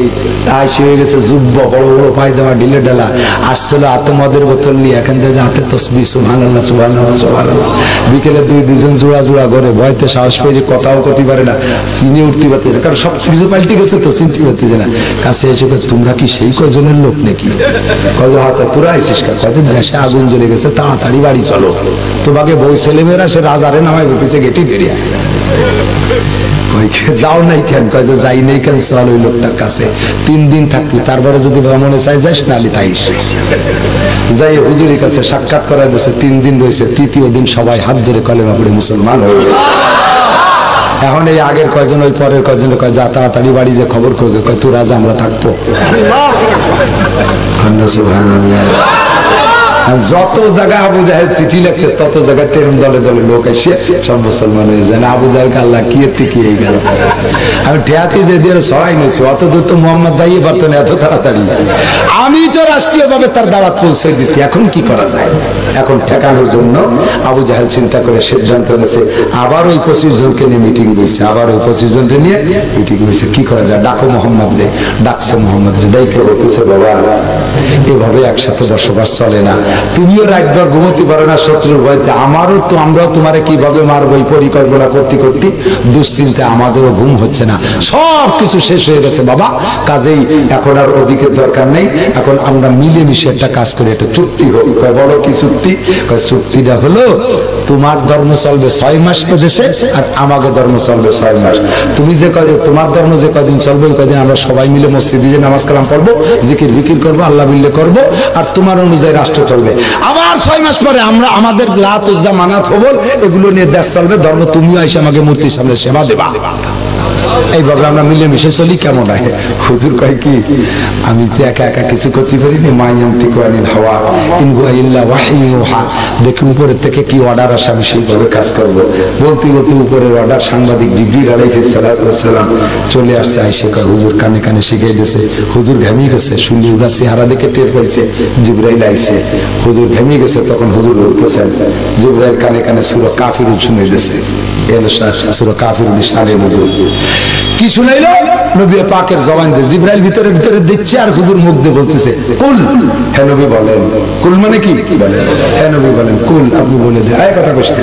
আইসে হয়ে গেছে জুব্বা, বড় বড় পায়জামা ঢিলে ঢালা। আসছিল হাতে মদের বোতল নিয়ে, এখান থেকে হাতে তসবিহ সুবহানাল্লাহ সুবহানাল্লাহ সুবহানাল্লাহ। বিকেলে 2-2 জোড়া জোড়া করে ভয়তে সাহস পেয়ে কথাও করতে পারে না, চিনে উঠতে পারতে না, কারণ সব কিছু পাল্টে গেছে তো চিনতে পারতেছে না। কাছে এসে তোমরা কি সেই কজনের লোক নাকি? কত হাতে তোরা আইসিস? কয়দিন দেশে আগুন জ্বলে গেছে, তাড়াতাড়ি বাড়ি চলো। তোমাকে বউ ছেলেমেয়েরা সে রাজারে নামায় বলতেছে গেটি দেরিয়া। যাও নাই কেন? কয় যে যাই নাই কেন, চল ওই লোকটার কাছে 3 দিন থাকবি, তারপরে যদি মনে চাই যাস নাহলে তাইস। যাই হুজুরের কাছে সাক্ষাৎ করা দিয়েছে, 3 দিন রয়েছে। 3য় দিন সবাই হাত ধরে কলেমা পড়ে মুসলমান হয়ে গেছে। এখন এই আগের কয়জন ওই পরের কয়জন কয় যা তাড়াতাড়ি বাড়ি যে খবর করবে, কয় তুই রাজা আমরা থাকবো। আর যত জায়গায় আবু জাহেল চিঠি লেখছে তত জায়গায় তেরম দলে দলে লোক এসে সব মুসলমান হয়ে যায়। আবু জাহেলকে আল্লাহ কি এতে কি হয়ে গেল। আমি ঠেয়াতে যে দিয়ে সরাই নিয়েছি, অত দূর তো মোহাম্মদ যাইয়ে পারতো না এত তাড়াতাড়ি। আমি তো রাষ্ট্রীয় ভাবে তার দাওয়াত পৌঁছে দিচ্ছি, এখন কি করা যায়? এখন ঠেকানোর জন্য আবু জাহেল চিন্তা করে সিদ্ধান্ত নিয়েছে, আবার ওই 25 জনকে নিয়ে মিটিং হয়েছে, আবার ওই 25 জনকে নিয়ে মিটিং হয়েছে। কি করা যায়? ডাকো মোহাম্মদ রে। ডাকছে মোহাম্মদ রে, ডাইকে বলতেছে বাবা এভাবে একসাথে বসবাস চলে না, তুমিও রাতভর ঘুমোতে পারো না শত্রুর ভয়তে, আমারও তো আমরাও তোমারে কিভাবে মারবো এই পরিকল্পনা করতে করতে দুশ্চিন্তা আমাদেরও ঘুম হচ্ছে না, সব কিছু শেষ হয়ে গেছে বাবা, কাজেই এখন আর ওদিকে দরকার নেই, এখন আমরা মিলেমিশে একটা কাজ করি, একটা চুক্তি হোক। বলো কি চুক্তি? চুক্তিটা হলো তোমার ধর্ম চলবে 6 মাস এদেশে আর আমাকে ধর্ম চলবে 6 মাস। তুমি যে কদিন তোমার ধর্ম যে কদিন চলবে ওই কদিন আমরা সবাই মিলে মসজিদে যে নামাজ কালাম পড়বো, জিকির বিকির করবো, আল্লাহ বিল্লে করবো, আর তোমার অনুযায়ী রাষ্ট্র চলবে। আবার 6 মাস পরে আমরা আমাদের লাত উজ্জা মানাত হবল এগুলো নিয়ে দেশ চলবে, ধর্ম তুমিও এসে আমাকে মূর্তির সামনে সেবা দেবা। এইভাবে আমরা মিলেমিশে চলি, কেমন হয়? হুজুর কয় কি আমি তো একা একা কিছু করতে পারিনি, মায়ান্তিকু আনিল হাওয়া ইন হুয়া ইল্লা ওয়াহয়ুহা। দেখি উপরের থেকে কি অর্ডার আসে আমি সেইভাবে কাজ করব। বলতে বলতে উপরের অর্ডার সাংবাদিক জিবরিল আলাইহিস সালাম চলে আসছে, আইসে কয় হুজুর কানে কানে শিখিয়ে দিয়েছে। হুজুর ঘেমিয়ে গেছে, শুনলি ওরা চেহারা দেখে টের পাইছে জিবরাইল আইছে, হুজুর ঘেমিয়ে গেছে। তখন হুজুর বলতেছেন জিবরাইল কানে কানে সূরা কাফিরুন শুনিয়ে দিয়েছে, এলো সূরা কাফিরুন শানে হুজুর কি শুনাইলো? নবী পাকের জবান দিয়ে জিবরাইল ভিতরে ভিতরে দিচ্ছে আর হুজুর মুখ দিয়ে বলতেছে কুল। হ্যাঁ নবী বলেন। কুল মানে কি? হ্যাঁ নবী বলেন কুল, আপনি বলে দেন। এই কথা বসে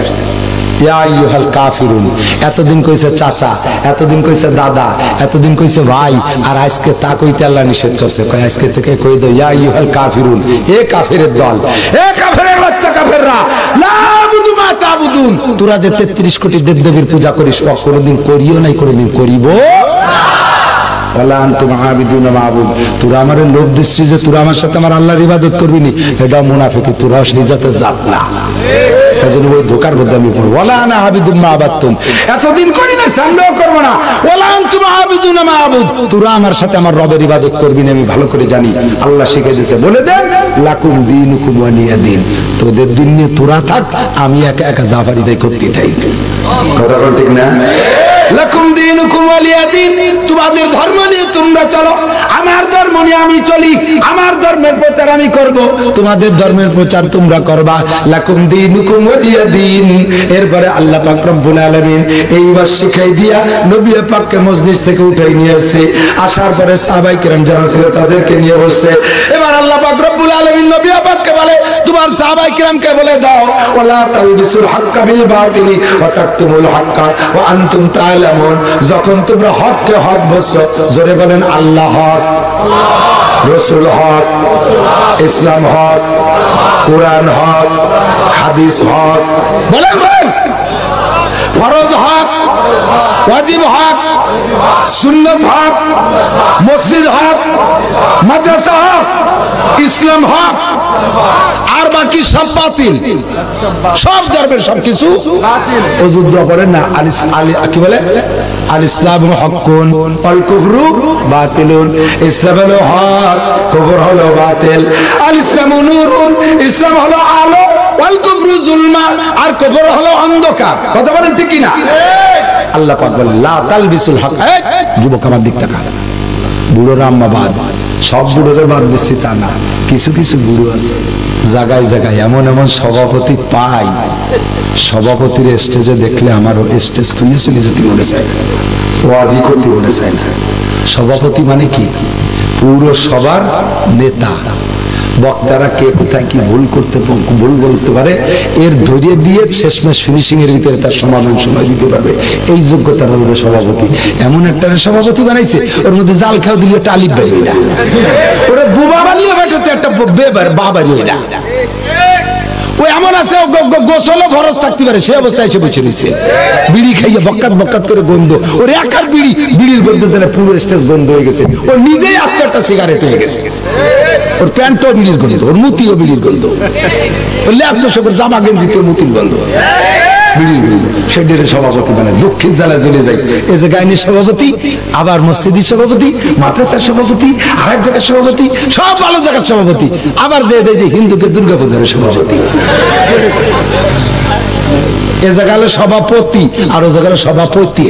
ইয়া আইয়ুহাল কাফিরুন। এতদিন কইছে চাচা, এতদিন কইছে দাদা, এতদিন কইছে ভাই, আর আজকে তা কইতে আল্লাহ নিষেধ করছে। কয় আজকে থেকে কই দাও ইয়া আইয়ুহাল কাফিরুন, এ কাফেরের দল, এ কাফেরের বাচ্চা কাফেররা, লা আবুদু মা তাবুদুন। তোরা যে 33 কোটি দেবদেবীর পূজা করিস কোনোদিন করিও নাই, কোনোদিন করিব ওয়ালা আনতুম আবিদুনা মা আবুদ। তোরা আমারে লোভ দিচ্ছিস যে তোরা আমার সাথে আমার আল্লাহর ইবাদত করবি নি, এটা মুনাফিকি, তোরাও সেই জাতের জাত না। তাই ওই ধোকার মধ্যে আমি পড়ব। ওয়ালা আনা আবিদুম মা আবাদতুম, এতদিন করি না সামনেও করব না। ওয়ালা আনতুম আবিদুনা মা আবুদ, তোরা আমার সাথে আমার রবের ইবাদত করবি না, আমি ভালো করে জানি। আল্লাহ শিখিয়ে দিয়েছে, বলে দেন লাকুম দীনুকুম ওয়ালিয়া দীন, তোদের দিন নিয়ে তোরা থাক, আমি একা একা জাফারি দাই করতে থাই। কথা বল ঠিক না? লাকুম দীনুকুম ওয়ালিয়া দীন, তোমাদের ধর্ম নিয়ে তোমরা চলো, আমার ধর্ম নিয়ে আমি চলি, আমার ধর্মের প্রচার আমি করব, তোমাদের ধর্মের প্রচার তোমরা করবা। লাকুম দীনুকুম ওয়ালিয়া দীন। এরপরে আল্লাহ পাক রব্বুল আলামিন এইবার শিখাই দিয়া নবী পাককে মসজিদ থেকে উঠাই নিয়ে আসছে। আসার পরে সাহাবায়ে কেরাম যারা ছিল তাদেরকে নিয়ে বসছে। এবার আল্লাহ পাক রব্বুল আলামিন নবী পাককে বলে, তোমার সাহাবায়ে কেরামকে বলে দাও ওয়ালা তালবিসুল হাক্কা বিল বাতিলি ওয়া তাকতুমুল হাক্কা ওয়া আনতুম তা'লামুন। যখন তোমরা হককে হক বলছো, জোরে বলেন আল্লাহ হক, রাসূল হক, ইসলাম হক, কোরআন হক, হাদিস হক, বলেন বলেন, ফরজ হক, ওয়াজিব হক, সুন্নাত হক, মসজিদ হক, মাদ্রাসা হক, ইসলাম হক, আর বাকি সব বাতিল, সব ধর্মের সবকিছু যুদ্ধ করেন না। কি বলে? আল ইসলাম হকুন ওয়াল কুফরু বাতিলুন। ইসলাম হলো হক, কুফর হলো বাতিল। আল ইসলামু নূরুন, ইসলাম হলো আলো, ওয়াল কুফরু যুলমা, আর কুফর হলো অন্ধকার। কথা বলেন ঠিক কি না? আল্লাহ পাক বলেন লা তালবিসুল হক। যুবক আমার দিক তাকা, বুড়োরা আম্মা বাদ, সব বুড়োরে বাদ দিচ্ছি তা না, কিছু কিছু বুড়ো আছে জায়গায় জায়গায় এমন এমন সভাপতি পাই, সভাপতির স্টেজে দেখলে আমার স্টেজ তুই চলে যেতে মনে চাই, ওয়াজি করতে মনে চাই। সভাপতি মানে কি? পুরো সবার নেতা। বক্তারা কে কোথায় কি ভুল করতে ভুল বলতে পারে এর ধৈর্য দিয়ে শেষমেশ ফিনিশিং এর ভিতরে তার সমাধান শোনা দিতে পারবে, এই যোগ্যতা হলো সভাপতি। এমন একটা সভাপতি বানাইছে ওর মধ্যে জাল খাও দিলে টালিপ বেরোয় না, ওরা বোবা বানিয়ে বাটাতে একটা বেবার বা বেরোয় না। ওই এমন আছে গোসলও ফরজ থাকতে পারে, সে অবস্থায় এসে বসে রয়েছে, বিড়ি খাইয়ে বক্কাত বক্কাত করে গন্ধ, ওর একার বিড়ির গন্ধ যেন পুরো স্টেজ গন্ধ হয়ে গেছে, ও নিজেই আস্তে একটা সিগারেট হয়ে গেছে, ওর প্যান্টও বিড়ির গন্ধ, ওর মুতিও বিড়ির গন্ধ, ওর ল্যাপটপ জামা গেঞ্জিতে মুতির গন্ধ। সেটির সভাপতি মানে দক্ষিণ জেলায় চলে যায়, এই যে গাইনির সভাপতি, আবার মসজিদের সভাপতি, মাদ্রাসার সভাপতি, আরেক জায়গার সভাপতি, সব ভালো জায়গার সভাপতি, আবার যে হিন্দুকে দুর্গাপূজার সভাপতি। এ জায়গা হলো সভাপতি, আর ও জায়গা হলো সভাপতি।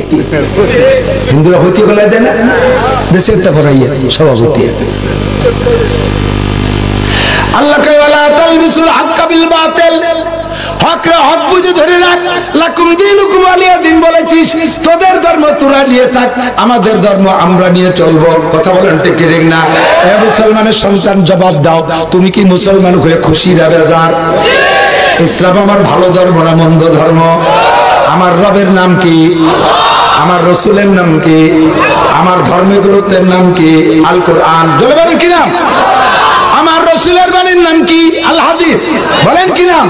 হিন্দুরা হইতে বলাই দেয় না, দেশের তা করাইয়া সভাপতি। আল্লাহ কয় ওয়ালা তালবিসুল হাক্কা বিল বাতিল, হকরে হক বুঝে ধরে রাখ। লাকুম দীনুকুম ওয়ালিয়া দিন বলেছিস, তোদের ধর্ম তোরা নিয়ে থাক, আমাদের ধর্ম আমরা নিয়ে চলবো। কথা বলেন ঠিক ঠিক না? এ মুসলমানের সন্তান জবাব দাও, তুমি কি মুসলমান হয়ে খুশি না বেজার? ইসলাম আমার ভালো ধর্ম না মন্দ ধর্ম? আমার রবের নাম কি? আমার রসুলের নাম কি? আমার ধর্মগ্রন্থের নাম কি? আল কোরআন। বলেন কি নাম? আমার রসুলের বাণীর নাম কি? আল হাদিস। বলেন কি নাম?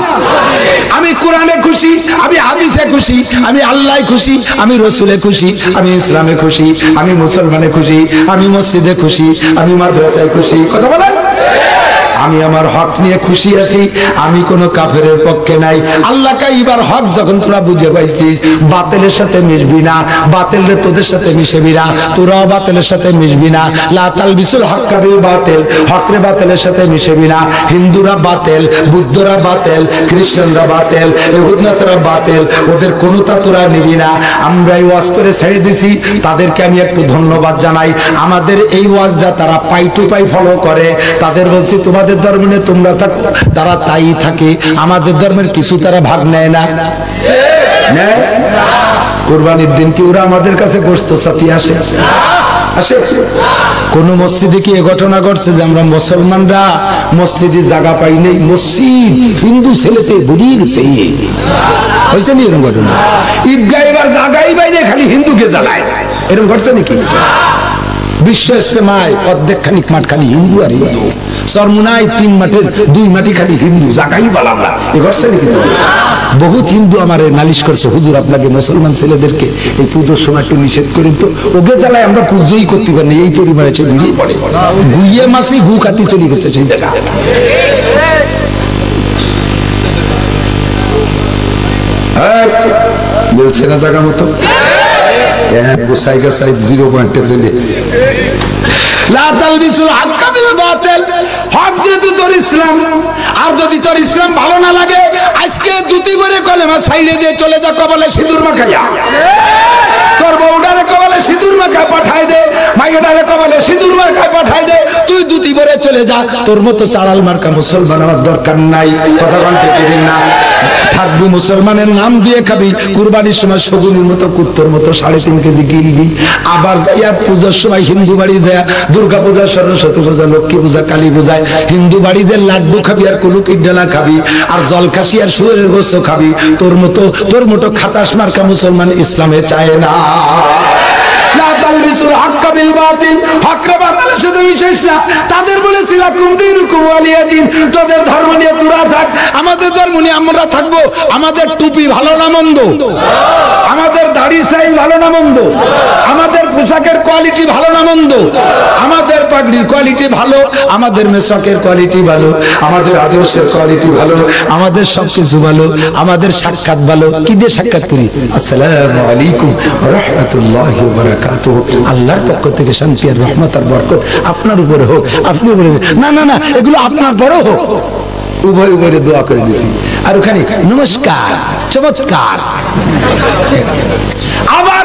আমি কোরআনে খুশি, আমি হাদিসে খুশি, আমি আল্লাহে খুশি, আমি রসুলে খুশি, আমি ইসলামে খুশি, আমি মুসলমানে খুশি, আমি মসজিদে খুশি, আমি মাদ্রাসায় খুশি। কথা বলেন? আমি আমার হক নিয়ে খুশি আছি, আমি কোনো কাফেরের পক্ষে নাই। আল্লাহ কা এবার হক যখন তোরা বুঝে পাইছিস, বাতিলের সাথে মিশবি না, বাতিলরে তোদের সাথে মিশবি না, তোরাও বাতিলের সাথে মিশবি না। লা তালবিসুল হাক্কা বিল বাতিল, হকরে বাতিলের সাথে মিশবি না। হিন্দুরা বাতিল, বুদ্ধরা বাতিল, খ্রিস্টানরা বাতিল, ইহুদ নাসারা বাতিল, ওদের কোনোটা তোরা নিবি না। আমরা এই ওয়াজ করে ছেড়ে দিছি, তাদেরকে আমি একটু ধন্যবাদ জানাই। আমাদের এই ওয়াজটা তারা পাই টু পাই ফলো করে। তাদের বলছি তোমাদের ধর্ম নিয়ে তোমরা থাকো, তারা তাই থাকে। আমাদের ধর্মের কিছু তারা ভাগ নেয় না। কুরবানির দিন কি ওরা আমাদের কাছে গোশত চাপিয়ে আসে? আসে? কোন মসজিদে কি এ ঘটনা ঘটছে যে আমরা মুসলমানরা মসজিদে জায়গা পাই নেই? মসজিদ হিন্দু ছেলেতে বুড়িয়ে গেছে, হয়েছে নি এরকম ঘটনা? ঈদগাহ এবার জায়গাই পাই নেই, খালি হিন্দুকে জ্বালায়, এরকম ঘটছে নাকি? বিশ্ব ইস্তেমায় অর্ধেক খানিক মাঠ খালি হিন্দু আর হিন্দু, চরমুনায় 3 মাঠের 2 মাটি খালি হিন্দু, জাগাই বললাম না। এ ঘটছে নাকি? বহুত হিন্দু আমার নালিশ করছে, হুজুর আপনাকে মুসলমান ছেলেদেরকে এই পুজোর সময় একটু নিষেধ করেন তো, ওকে জ্বালায় আমরা পুজোই করতে পারি না। এই পরিবারে সে ঘুরিয়ে পড়ে, গুইয়ে মাসি গু কাতি চলে গেছে সেই জায়গা। বলছে না জায়গা মতো জিরো পয়েন্টে চলে এসেছে। হক যেহেতু তোর ইসলাম, আর যদি তোর ইসলাম ভালো না লাগে, আজকে জুতি করে কলেমা সাইডে দিয়ে চলে যা, কপালে সিঁদুর মাখাইয়া। তোর বউডারে কপালে সিঁদুর মাখায় পাঠাই দে, মাইয়াডারে কপালে সিঁদুর মাখায় পাঠাই দে, তুই জুতি করে চলে যা। তোর মতো চাড়াল মার্কা মুসলমান আমার দরকার নাই। কথা বলতে পারি না? থাকবি মুসলমানের নাম দিয়ে খাবি, কুরবানির সময় শগুনের মতো কুত্তর মতো 3.5 কেজি কিনবি, আবার যাইয়া পূজার সময় হিন্দু বাড়ি যায়, দুর্গা পূজা, সরস্বতী পূজা, লক্ষ্মী পূজা, কালী পূজায় হিন্দু বাড়ি যে লাড্ডু খাবি আর কুলুকির ডালা খাবি আর জল খাসি আর শুয়োরের গোস্ত খাবি। তোর মতো খাটাস মার্কা মুসলমান ইসলামে চায় না। তাদের বলেছিল তোদের ধর্ম নিয়ে তোরা থাক, আমাদের ধর্ম নিয়ে আমরা থাকবো। আমাদের টুপি ভালো না মন্দ, আমাদের দাড়ির সাইজ ভালো না মন্দ, আমাদের পোশাকের কোয়ালিটি ভালো না মন্দ, আমাদের পাগড়ির কোয়ালিটি ভালো, আমাদের মেশকের কোয়ালিটি ভালো, আমাদের আদর্শের কোয়ালিটি ভালো, আমাদের সবকিছু ভালো, আমাদের সাক্ষাৎ ভালো। কি দিয়ে সাক্ষাৎ করি? আসসালামু আলাইকুম ওয়া রাহমাতুল্লাহি ওয়া বারাকাতুহু। আল্লাহর পক্ষ থেকে শান্তি আর রহমত আর বরকত আপনার উপরে হোক। আপনি বলে না না না, এগুলো আপনার বড় হোক। উভয় উভয় দোয়া করে দিছি। আর ওখানে নমস্কার, চমৎকার। আবার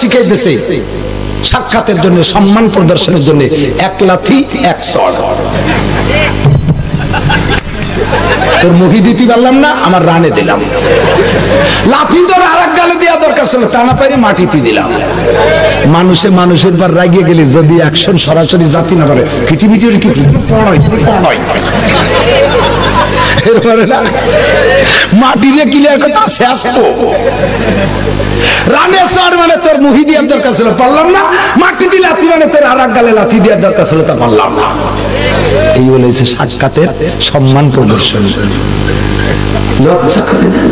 শিখাইতেছে সাক্ষাতের জন্য, সম্মান প্রদর্শনের জন্য 1 লাথি 1 চড়। তোর মুখি দিতে পারলাম না, আমার রানে দিলাম লাথি, তোর আর এক গালে দেওয়া দরকার ছিল, তা না পারে মাটিতে দিলাম। মানুষের পর রাগিয়ে গেলে যদি অ্যাকশন সরাসরি জাতি না পারে, কিটিমিটির কি মাটি দিয়ে ক্লিয়ার কথা শেষ। রানে চড় মানে তোর মুখি দেওয়ার দরকার ছিল, পারলাম না। মাটি দিয়ে লাথি মানে তোর আর এক গালে লাথি দেওয়ার দরকার ছিল, তা পারলাম না। এই বলেছে সাক্ষাতের সম্মান প্রদর্শন। লজ্জা করে না?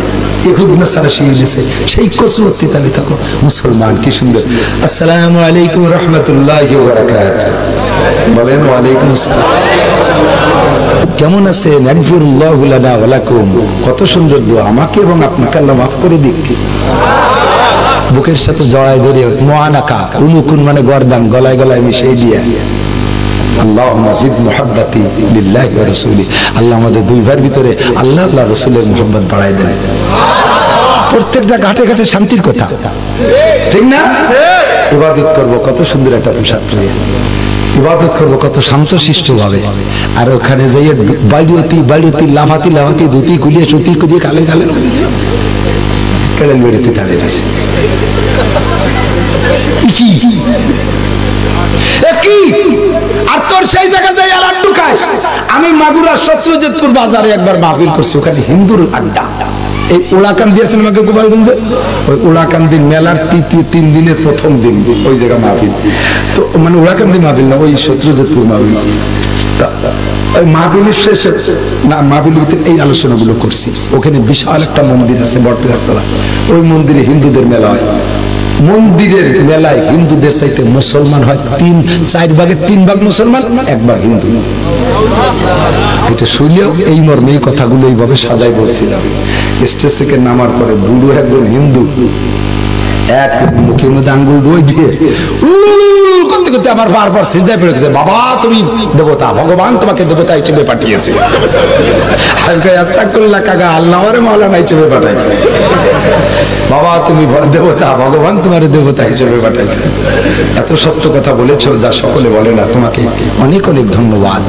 ইহুদ নাসারা শিখিয়ে দিয়েছে। সেই কসরতি তালে থাকো মুসলমান। কি সুন্দর। আসসালামু আলাইকুম রহমতুল্লাহি ওয়া বারাকাতুহু। বলেন ওয়ালাইকুম আসসালাম। কেমন আছেন? আগফিরুল্লাহু লানা ওয়া লাকুম। কত সুন্দর দোয়া। আমাকে এবং আপনাকে আল্লাহ মাফ করে দিক। বুকের সাথে জড়ায় ধরে মুআনাকা, উনুকুন মানে গর্দান, গলায় গলায় মিশিয়ে দিয়ে আল্লাহুম্মা জিদ মুহাব্বতি লিল্লাহি ওয়া রাসূলি। আল্লাহ আমাদের দুই ভাইয়ের ভিতরে আল্লাহ আল্লাহ রাসূলের মুহাব্বত বাড়ায় দেন। প্রত্যেকটা ঘাটে ঘাটে শান্তির কথা, ঠিক না? ইবাদত করব কত সুন্দর একটা পোশাক পরে, ইবাদত করবো কত শান্তশিষ্ট ভাবে, আর ওখানে যাইয়ে বাড়িতে লাফাতি লাফাতি ধুতি খুলিয়ে সুতি খুলিয়ে কালে কালে কেড়েল বেড়িতে দাঁড়িয়ে রয়েছে। আর তোর সেই জায়গায় যাই আর আড্ডু খায়। আমি মাগুরা সত্যজিৎপুর বাজারে একবার মাহফিল করছি, ওখানে হিন্দুর আড্ডা। এই ওলাকান্দি আছেন আমাকে গোপালগঞ্জে, ওই ওলাকান্দির মেলার তৃতীয় 3 দিনের প্রথম দিন ওই জায়গা মাহফিল। তো মানে ওলাকান্দি মাহফিল না, ওই সত্যজিৎপুর মাহফিল। ওই মাহফিলের শেষে না, মাহফিল ভিতরে এই আলোচনাগুলো করছি। ওখানে বিশাল একটা মন্দির আছে বটগাছতলা, ওই মন্দিরে হিন্দুদের মেলা হয়। মন্দিরের মেলায় হিন্দুদের চাইতে মুসলমান হয় 4 ভাগের 3 ভাগ মুসলমান, 1 ভাগ হিন্দু। এটা শুনলেও এই মর্মে এই কথাগুলো এইভাবে সাজাই বলছিলাম। স্টেজ থেকে নামার পরে বুড়ো একজন হিন্দু এক মুখের মধ্যে আঙ্গুল বই দিয়ে করতে করতে আমার বারবার সিজদায় পড়ে গেছে। বাবা তুমি দেবতা, ভগবান তোমাকে দেবতা হিসেবে পাঠিয়েছে। আস্তাগফিরুল্লাহ কাকা, আল্লাহ আমারে মাওলানা হিসেবে পাঠাইছে। বাবা তুমি দেবতা, ভগবান তোমার দেবতা হিসেবে পাঠাইছে। এত সত্য কথা বলেছো যা সকলে বলে না। তোমাকে অনেক অনেক ধন্যবাদ।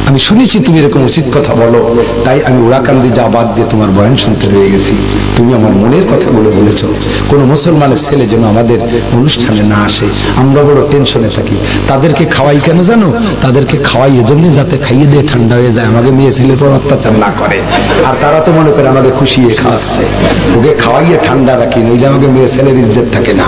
আমি শুনেছি তুমি এরকম উচিত কথা বলো, তাই আমি ওরাকান্দি যা বাদ দিয়ে তোমার বয়ান শুনতে রয়ে গেছি। তুমি আমার মনের কথাগুলো বলেছো। কোনো মুসলমানের ছেলে যেন আমাদের অনুষ্ঠানে না আসে, আমরা বড় টেনশনে থাকি। তাদেরকে খাওয়াই কেন জানো? তাদেরকে খাওয়াই এজন্য যাতে খাইয়ে দিয়ে ঠান্ডা হয়ে যায়, আমাকে মেয়ে ছেলের পর অত্যাচার না করে। আর তারা তো মনে করে আমাকে খুশিয়ে খাওয়াচ্ছে, ওকে খাওয়াইয়ে ঠান্ডা রাখি, নইলে আমাকে মেয়ে ছেলের ইজ্জত থাকে না।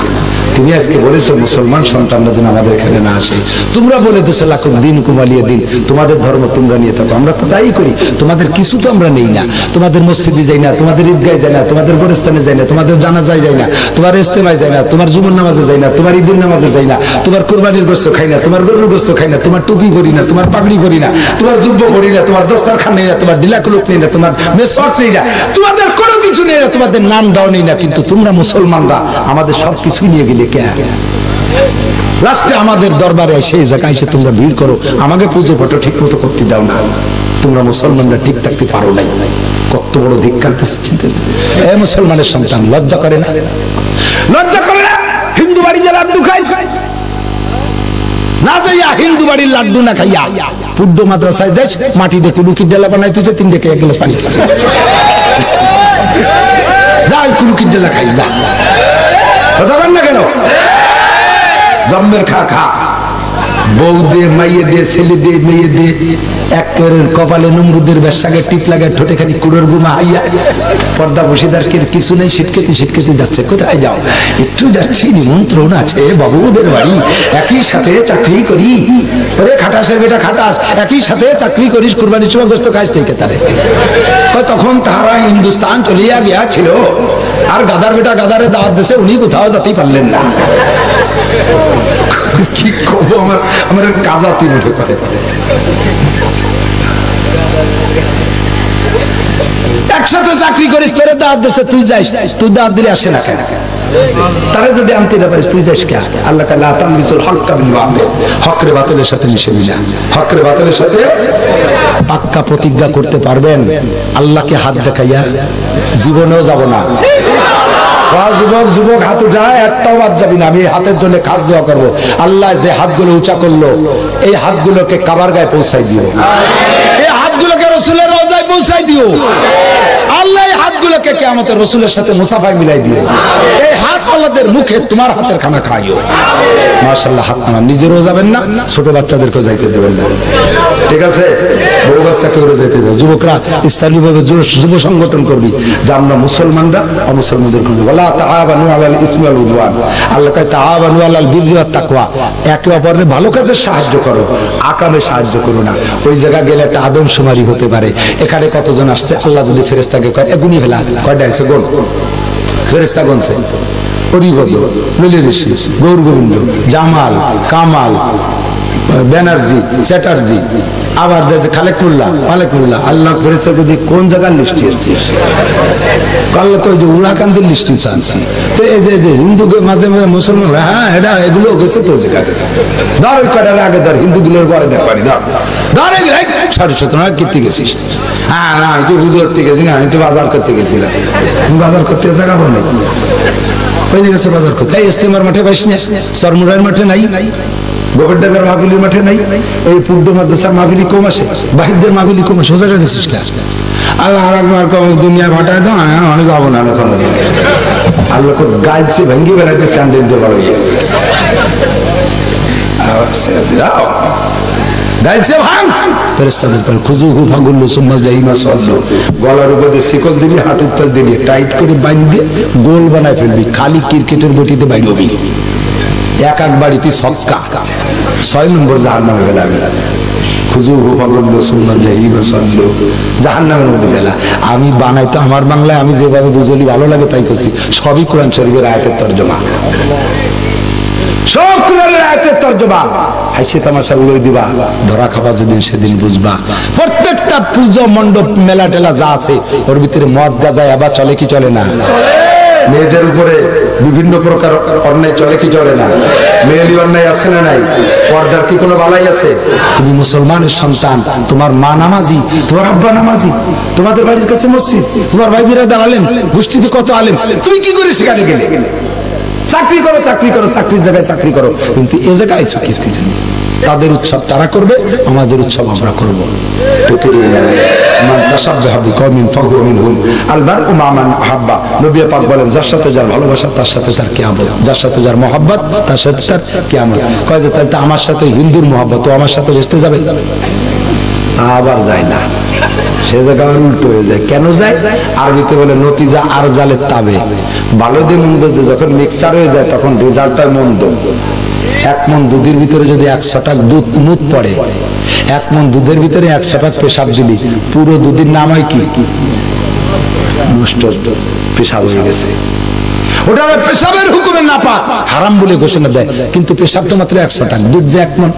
তুমি আজকে বলেছো মুসলমান সন্তানরা যেন আমাদের এখানে না আসে। তোমরা বলে দেশে লাখুন দিন কুমালিয়ে দিন, তোমাদের ধর্ম তোমরা নিয়ে থাকো। আমরা তো তাই করি। তোমাদের কিছু তো আমরা নেই না। তোমাদের মসজিদে যাই না, তোমাদের ঈদগায় যাই না, তোমাদের গোরস্থানে যাই না, তোমাদের জানাজায় যাই না, তোমার ইস্তেমায় যাই না, তোমার জুমার নামাজে যাই না, তোমার ঈদের নামাজে যাই না, তোমার কোরবানির গোশত খাই না, তোমার গরুর গোশত খাই না, তোমার টুপি করি না, তোমার পাগড়ি করি না, তোমার জুব্ব করি না, তোমার দস্তারখান নেই না, তোমার ডিলাকুলুক নেই না, তোমার মেসওয়াক নেই না, তোমাদের কোনো কিছু নেই না, তোমাদের নাম দাও নেই না। কিন্তু তোমরা মুসলমানরা আমাদের সব কিছুই নিয়ে গেলে কে? লাস্টে আমাদের দরবারে সেই জায়গায় এসে তোমরা ভিড় করো, আমাকে পুজো ফটো ঠিক মতো করতে দাও না। তোমরা মুসলমানরা ঠিক থাকতে পারো নাই। কত বড় ধিক্কার! এ মুসলমানের সন্তান, লজ্জা করে না? লজ্জা করে না? হিন্দু বাড়ি যে লাড্ডু খাই না যাইয়া, হিন্দু বাড়ির লাড্ডু না খাইয়া পূর্ব মাদ্রাসায় যাই, মাটি দেখে লুকির ডেলা বানাইতে 3 ডেকে 1 গ্লাস পানি খাইছে। যাই কুলুকির ডেলা খাই, যা কথা বল না কেন? জম্মের খা খা, বউ দে, মাইয়ে দে, ছেলে দে, মেয়ে দে, একের কপালে নমরুদের বেশাকে টিপ লাগে, ঠোঁটে খানি কুড়োর গুমা হাইয়া, পর্দা বসিদার কিছু নেই, ছিটকেতে যাচ্ছে। কোথায় যাও? একটু যাচ্ছি, নিমন্ত্রণ আছে বাবুদের বাড়ি, একই সাথে চাকরি করি। ওরে খাটাসের বেটা খাটাস, একই সাথে চাকরি করিস, কুরবানির সময় গোস্ত খাস ঠিক তারে। তখন তারা হিন্দুস্তান চলিয়া গিয়াছিল, আর গাদার বেটা গাদারে দাওয়াত দিয়েছে, উনি কোথাও যেতেই পারলেন না। কি করবো? আমার কাজাতি উঠে করে। একসাথে চাকরি করিস, তোরে দাওয়াত দিয়েছে, তুই যাইস, তুই দাওয়াত দিলে আসে না কেন? তারে যদি আনতে না পারিস, তুই যাইস কে? আল্লাহ লা তানবিসুল হক্কা বিল বাতিল, হকরে বাতিলের সাথে মিশবি না। হকরে বাতিলের সাথে পাক্কা প্রতিজ্ঞা করতে পারবেন আল্লাহকে হাত দেখাইয়া? জীবনেও যাব না। যুবক যুবক হাত উঠায়, একটাও বাদ যাবি না। আমি এই হাতের জন্য খাস দোয়া করবো, আল্লাহ যে হাতগুলো উঁচা করলো, এই হাতগুলোকে কাবার গায়ে পৌঁছাই দিও, এই হাতগুলোকে রসুলের রওজায় পৌঁছাই দিও। আল্লাহ এই হাতগুলোকে কিয়ামতের রসুলের সাথে মুসাফায় মিলাই দিও। এই হাত আল্লাহদের মুখে তোমার হাতের খানা খাইও। মাশাআল্লাহ। হাত আমার নিজেরও যাবেন না, ছোট বাচ্চাদেরকেও যাইতে দেবেন না, ঠিক আছে? বড় বাচ্চাকেও যাইতে দেবে। যুবকরা স্থানীয়ভাবে যুব সংগঠন করবি যে আমরা মুসলমানরা অমুসলমানদের করবো। ওয়ালা তাআবানু আলাল ইসমি ওয়াল উদওয়ান, আল্লাহ কয় তাআবানু আলাল বিররি ওয়াত তাকওয়া, একে অপরের ভালো কাজে সাহায্য করো, আকামে সাহায্য করো না। ওই জায়গা গেলে একটা আদমশুমারি হতে পারে। এখানে কতজন আসছে, আল্লাহ যদি ফেরেশতা ফেরেস্তাকে কয় এগুনি ফেলা কয়টা আছে গোল ফেরেস্তা গনছে হরিভদ নলি ঋষি গৌর গোবিন্দ জামাল কামাল ব্যানার্জি চ্যাটার্জি আবার খালেকুল্লাহ মালেকুল্লাহ আল্লাহ ফেরেস্তা কোন জায়গার লিস্টি আছে আল্লাহ তো যে উলাকান্দের লিস্টি তো আনছি তো এই যে হিন্দু মাঝে মাঝে মুসলমান হ্যাঁ এটা এগুলো গেছে তো জায়গা গেছে ধর ওই কটার আগে ধর হিন্দুগুলোর পরে দেখ পারি ধর ধর 17.5 কীর্তি গেছিস হ্যাঁ না আমি তো পুজো করতে গেছি না আমি তো বাজার করতে গেছিলাম বাজার করতে জায়গা পাবো নাই ওই গেছে বাজার করতে এই ইস্তেমার মাঠে পাইস না সরমুরার মাঠে নাই গোবরডাঙ্গার মাহফিলের মাঠে নাই এই পূর্ব মাদ্রাসার মাহফিলি কম আসে বাহিরদের মাহফিলি কম আসে ও জায়গা গেছিস না আল্লাহ আর একবার দুনিয়া ঘটায় দাও অনেক যাবো না আল্লাহ গাইছে ভেঙ্গি বেড়াইতে স্যান্ডেল দিয়ে বড় গলার উপরে শিকল দিবি হাঁটুর তল দিবি টাইট করে বাইন্ধে গোল বানায় ফেলবি খালি ক্রিকেটের বটিতে বাইরবি এক এক বাড়িতে ছক্কা 6 নম্বর জাহান্নামে বেলাবে জাহান্নামের মধ্যে বেলা আমি বানাই তো আমার বাংলায় আমি যেভাবে বুঝলি ভালো লাগে তাই করছি সবই কোরআন শরীফের আয়াতের তর্জমা সব কোরআনের আয়াতের তর্জমা হাসি তামাশা উড়ে দিবা ধরা খাবা যেদিন সেদিন বুঝবা প্রত্যেকটা পুজো মণ্ডপ মেলা টেলা যা আছে ওর ভিতরে মদ গাঁজা আবার চলে কি চলে না মেয়েদের উপরে বিভিন্ন প্রকার অন্যায় চলে কি চলে না মেয়েলি অন্যায় আছে না নাই পর্দার কি কোনো বালাই আছে তুমি মুসলমানের সন্তান তোমার মা নামাজি তোমার আব্বা নামাজি তোমাদের বাড়ির কাছে মসজিদ তোমার ভাই বিরাদার আলেম গোষ্ঠীতে কত আলেম তুমি কি করে সেখানে গেলে চাকরি করো চাকরি করো চাকরির জায়গায় চাকরি করো কিন্তু এ জায়গায় চাকরি জন্য তাদের উৎসব তারা করবে আমাদের উৎসব আমরা করবো যার সাথে যার ভালোবাসা তার সাথে তার কিয়ামত যার সাথে যার মহব্বত তার সাথে তার কিয়ামত কয় যে তাহলে আমার সাথে হিন্দুর মহব্বত ও আমার সাথে বেসতে যাবে আবার যায় না সে জায়গা উল্টো হয়ে যায় কেন যায় আরবিতে বলে নতিজা আর জালের তাবে ভালো দিয়ে মন্দ যখন মিক্সার হয়ে যায় তখন রেজাল্টটা মন্দ এক মন দুধের ভিতরে যদি 100 টাকা দুধ মুদ পড়ে এক মন দুধের ভিতরে 100 টাকা পেশাব দিলি পুরো দুধের নাম হয় কি নষ্ট পেশাব হয়ে গেছে ওটা পেশাবের হুকুমে নাপাক হারাম বলে ঘোষণা দেয় কিন্তু পেশাব তো মাত্র 100 টাকা দুধ যে 1 মন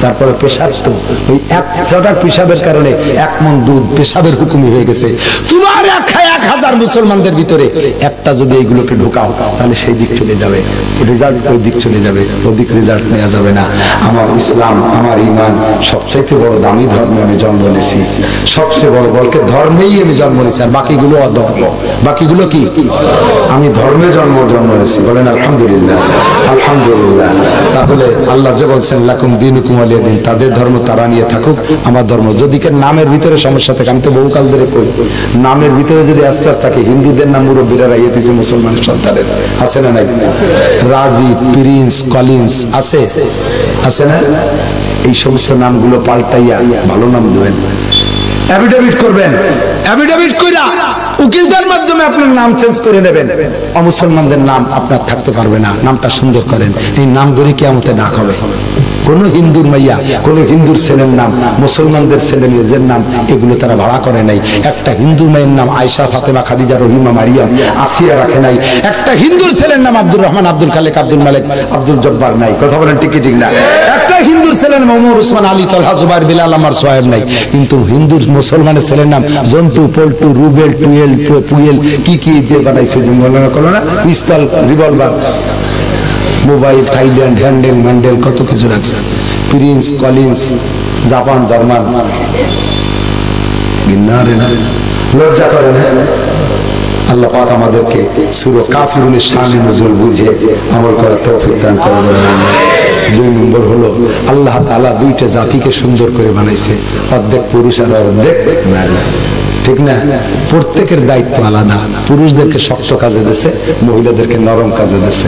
তারপরে পেশাব তো ওই 100 টাকা পেশাবের কারণে 1 মন দুধ পেশাবের হুকুমই হয়ে গেছে তোমার 1000 মুসলমানদের ভিতরে একটা যদি এইগুলোকে ঢোকাও তাহলে সেই দিক চলে যাবে রেজাল্ট ওই দিক চলে যাবে ওদিক রেজাল্ট নেওয়া যাবে না আমার ইসলাম আমার ঈমান সবচাইতে বড় দামি ধর্মে আমি জন্ম নিয়েছি সবচেয়ে বড় বলকে ধর্মেই আমি জন্ম নিয়েছি আর বাকিগুলো অধর্ম বাকিগুলো কি আমি ধর্মে জন্ম নিয়েছি বলেন আলহামদুলিল্লাহ আলহামদুলিল্লাহ তাহলে আল্লাহ যে বলছেন লাকুম দীনুকুম ওয়ালিয়া দিন তাদের ধর্ম তারা নিয়ে থাকুক আমার ধর্ম যদি কে নামের ভিতরে সমস্যা থাকে আমি তো বহুকাল ধরে কই নামের ভিতরে যদি আস্তে আস্তে থাকে হিন্দুদের নাম মুরব্বীরা রাইয়েছে মুসলমানের সন্তানের আছে না নাই রাজি প্রিন্স কলিন্স আছে আছে না এই সমস্ত নামগুলো পাল্টাইয়া ভালো নাম দেবেন অ্যাফিডেভিট করবেন অ্যাফিডেভিট কইরা উকিলদের মাধ্যমে আপনার নাম চেঞ্জ করে নেবেন অমুসলমানদের নাম আপনার থাকতে পারবে না নামটা সুন্দর করেন এই নাম ধরে কিয়ামতে ডাক হবে কোন হিন্দুর মাইয়া কোন হিন্দুর ছেলের নাম মুসলমানদের ছেলে মেয়েদের নাম এগুলো তারা ভাড়া করে নাই একটা হিন্দু মেয়ের নাম আয়েশা ফাতেমা খাদিজা রহিমা মারিয়াম আসিয়া রাখে নাই একটা হিন্দুর ছেলের নাম আব্দুর রহমান আব্দুল খালেক আব্দুল মালিক আব্দুল জব্বার নাই কথা বলেন ঠিক না একটা হিন্দুর ছেলের নাম ওমর উসমান আলী তলহা জুবাইর বিলাল আমার সোহেব নাই কিন্তু হিন্দুর মুসলমানের ছেলের নাম জন্টু পল্টু রুবেল টুয়েল পুয়েল কি কি দিয়ে বানাইছে মনে করো না পিস্তল revolver mobile Thailand handle Mendel কত কিছু রাখছে প্রিন্স কলিন্স জাপান জার্মান লজ্জা করে না আল্লাহ পাক আমাদেরকে সূরা কাফিরুনের শানে নজুল বুঝে আমল করার তৌফিক দান করেন দুই নম্বর হলো আল্লাহ তাআলা দুইটা জাতিকে সুন্দর করে বানাইছে অর্ধেক পুরুষ আর অর্ধেক নারী ঠিক না প্রত্যেকের দায়িত্ব আলাদা পুরুষদেরকে শক্ত কাজে দিয়েছে মহিলাদেরকে নরম কাজে দিয়েছে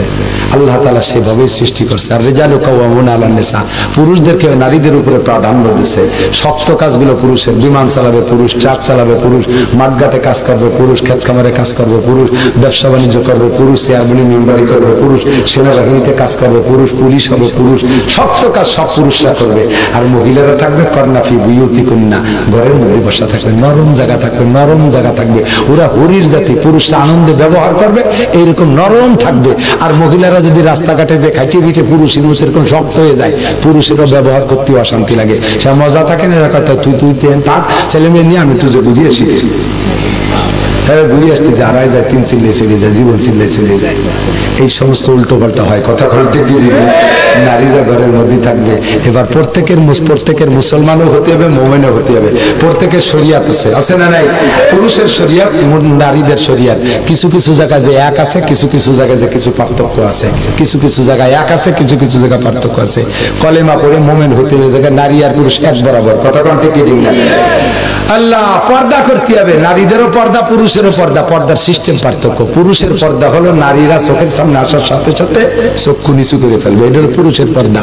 আল্লাহ তাআলা সেভাবে সৃষ্টি করছে আর রিজালু কাওয়ামুনা আলান নিসা পুরুষদেরকে নারীদের উপরে প্রাধান্য দিয়েছে শক্ত কাজগুলো পুরুষের বিমান চালাবে পুরুষ ট্রাক চালাবে পুরুষ মাঠঘাটে কাজ করবে পুরুষ ক্ষেত খামারে কাজ করবে পুরুষ ব্যবসা বাণিজ্য করবে পুরুষ চেয়ারম্যান মেম্বারি করবে পুরুষ সেনাবাহিনীতে কাজ করবে পুরুষ পুলিশ হবে পুরুষ শক্ত কাজ সব পুরুষরা করবে আর মহিলারা থাকবে কর্নাফি বুয়ুতিকুন্না ঘরের মধ্যে বসা থাকবে নরম জায়গা থাকবে, নরম জায়গা থাকবে। ওরা হরির জাতি, পুরুষরা আনন্দে ব্যবহার করবে এইরকম নরম থাকবে। আর মহিলারা যদি রাস্তাঘাটে যে খাইটে পিঠে পুরুষের মতো এরকম শক্ত হয়ে যায়, পুরুষেরও ব্যবহার করতেও অশান্তি লাগে। সে মজা থাকে না, কথা তুই থাক, ছেলে মেয়ে নিয়ে আমি তুঝে বুঝিয়ে শিখেছি। হ্যাঁ, ঘুরিয়ে আসতে যে আড়াই যায়, 3 চিল্লে চলে যায়, জীবন চিল্লে চলে যায়। এই সমস্ত উল্টো পাল্টা হয়। কথা বলতে গিয়ে নারীরা ঘরের মধ্যে থাকবে। এবার প্রত্যেকের মুসলমানও হতে হবে, মোমেনও হতে হবে। প্রত্যেকের শরিয়াত আছে না নাই? পুরুষের শরিয়াত, নারীদের শরিয়াত কিছু কিছু জায়গায় যে এক আছে, কিছু কিছু জায়গায় যে কিছু পার্থক্য আছে। কিছু কিছু জায়গায় এক আছে, কিছু কিছু জায়গায় পার্থক্য আছে। কলেমা পড়ে মোমেন হতে হবে, জায়গায় নারী আর পুরুষ এক বরাবর। কথা বলতে কি ঠিক না? আল্লাহ পর্দা করতে হবে, নারীদেরও পর্দা, পুরুষেরও পর্দা। পর্দার সিস্টেম পার্থক্য। পুরুষের পর্দা হলো নারীরা চোখের সামনে আসার সাথে সাথে চক্ষু নিচু করে ফেলবে, এটা হলো পুরুষের পর্দা।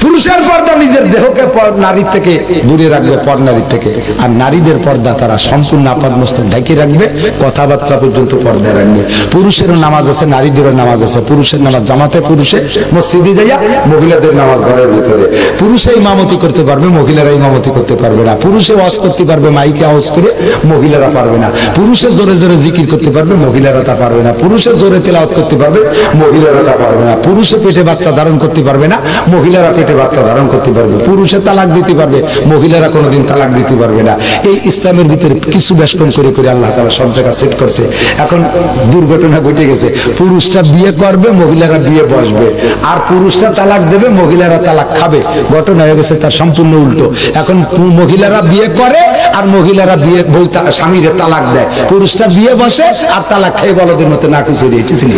পুরুষের পর্দা নিজের দেহকে নারীর থেকে দূরে রাখবে, পর নারীর থেকে। আর নারীদের পর্দা তারা সম্পূর্ণ আপাদমস্তক ঢেকে রাখবে, কথাবার্তা পর্যন্ত পর্দায় রাখবে। পুরুষেরও নামাজ আছে, নারীদেরও নামাজ আছে। পুরুষের নামাজ জামাতে, পুরুষে মসজিদে যাইয়া, মহিলাদের নামাজ ঘরের ভিতরে। পুরুষে ইমামতি করতে পারবে, মহিলারা ইমামতি করতে পারবে না। পুরুষে ওয়াজ করতে পারবে মাইকে আওয়াজ করে, মহিলারা পারবে না। পুরুষে জোরে জোরে জিকির করতে পারবে, মহিলারা তা পারবে না। পুরুষে জোরে তেলাওয়াত করতে পারবে, মহিলারা তা পারবে না। পুরুষে পেটে বাচ্চা ধারণ করতে পারবে না, মহিলারা পেটে বাচ্চা ধারণ করতে পারবে। পুরুষে তালাক দিতে পারবে, মহিলারা কোনোদিন তালাক দিতে পারবে না। এই ইসলামের ভিতরে কিছু বেষ্টন করে করে আল্লাহ তাআলা সব জায়গা সেট করছে। এখন দুর্ঘটনা ঘটে গেছে, পুরুষরা বিয়ে করবে, মহিলারা বিয়ে বসবে। আর পুরুষরা তালাক দেবে, মহিলারা তালাক খাবে। ঘটনা হয়ে গেছে তার সম্পূর্ণ উল্টো। এখন মহিলারা বিয়ে করে আর মহিলারা বিয়ে বউ স্বামীরে তালাক দেয়। পুরুষরা বিয়ে বসে আর তালাক খেয়ে বলদের মতো না কিছু এটি ছিল।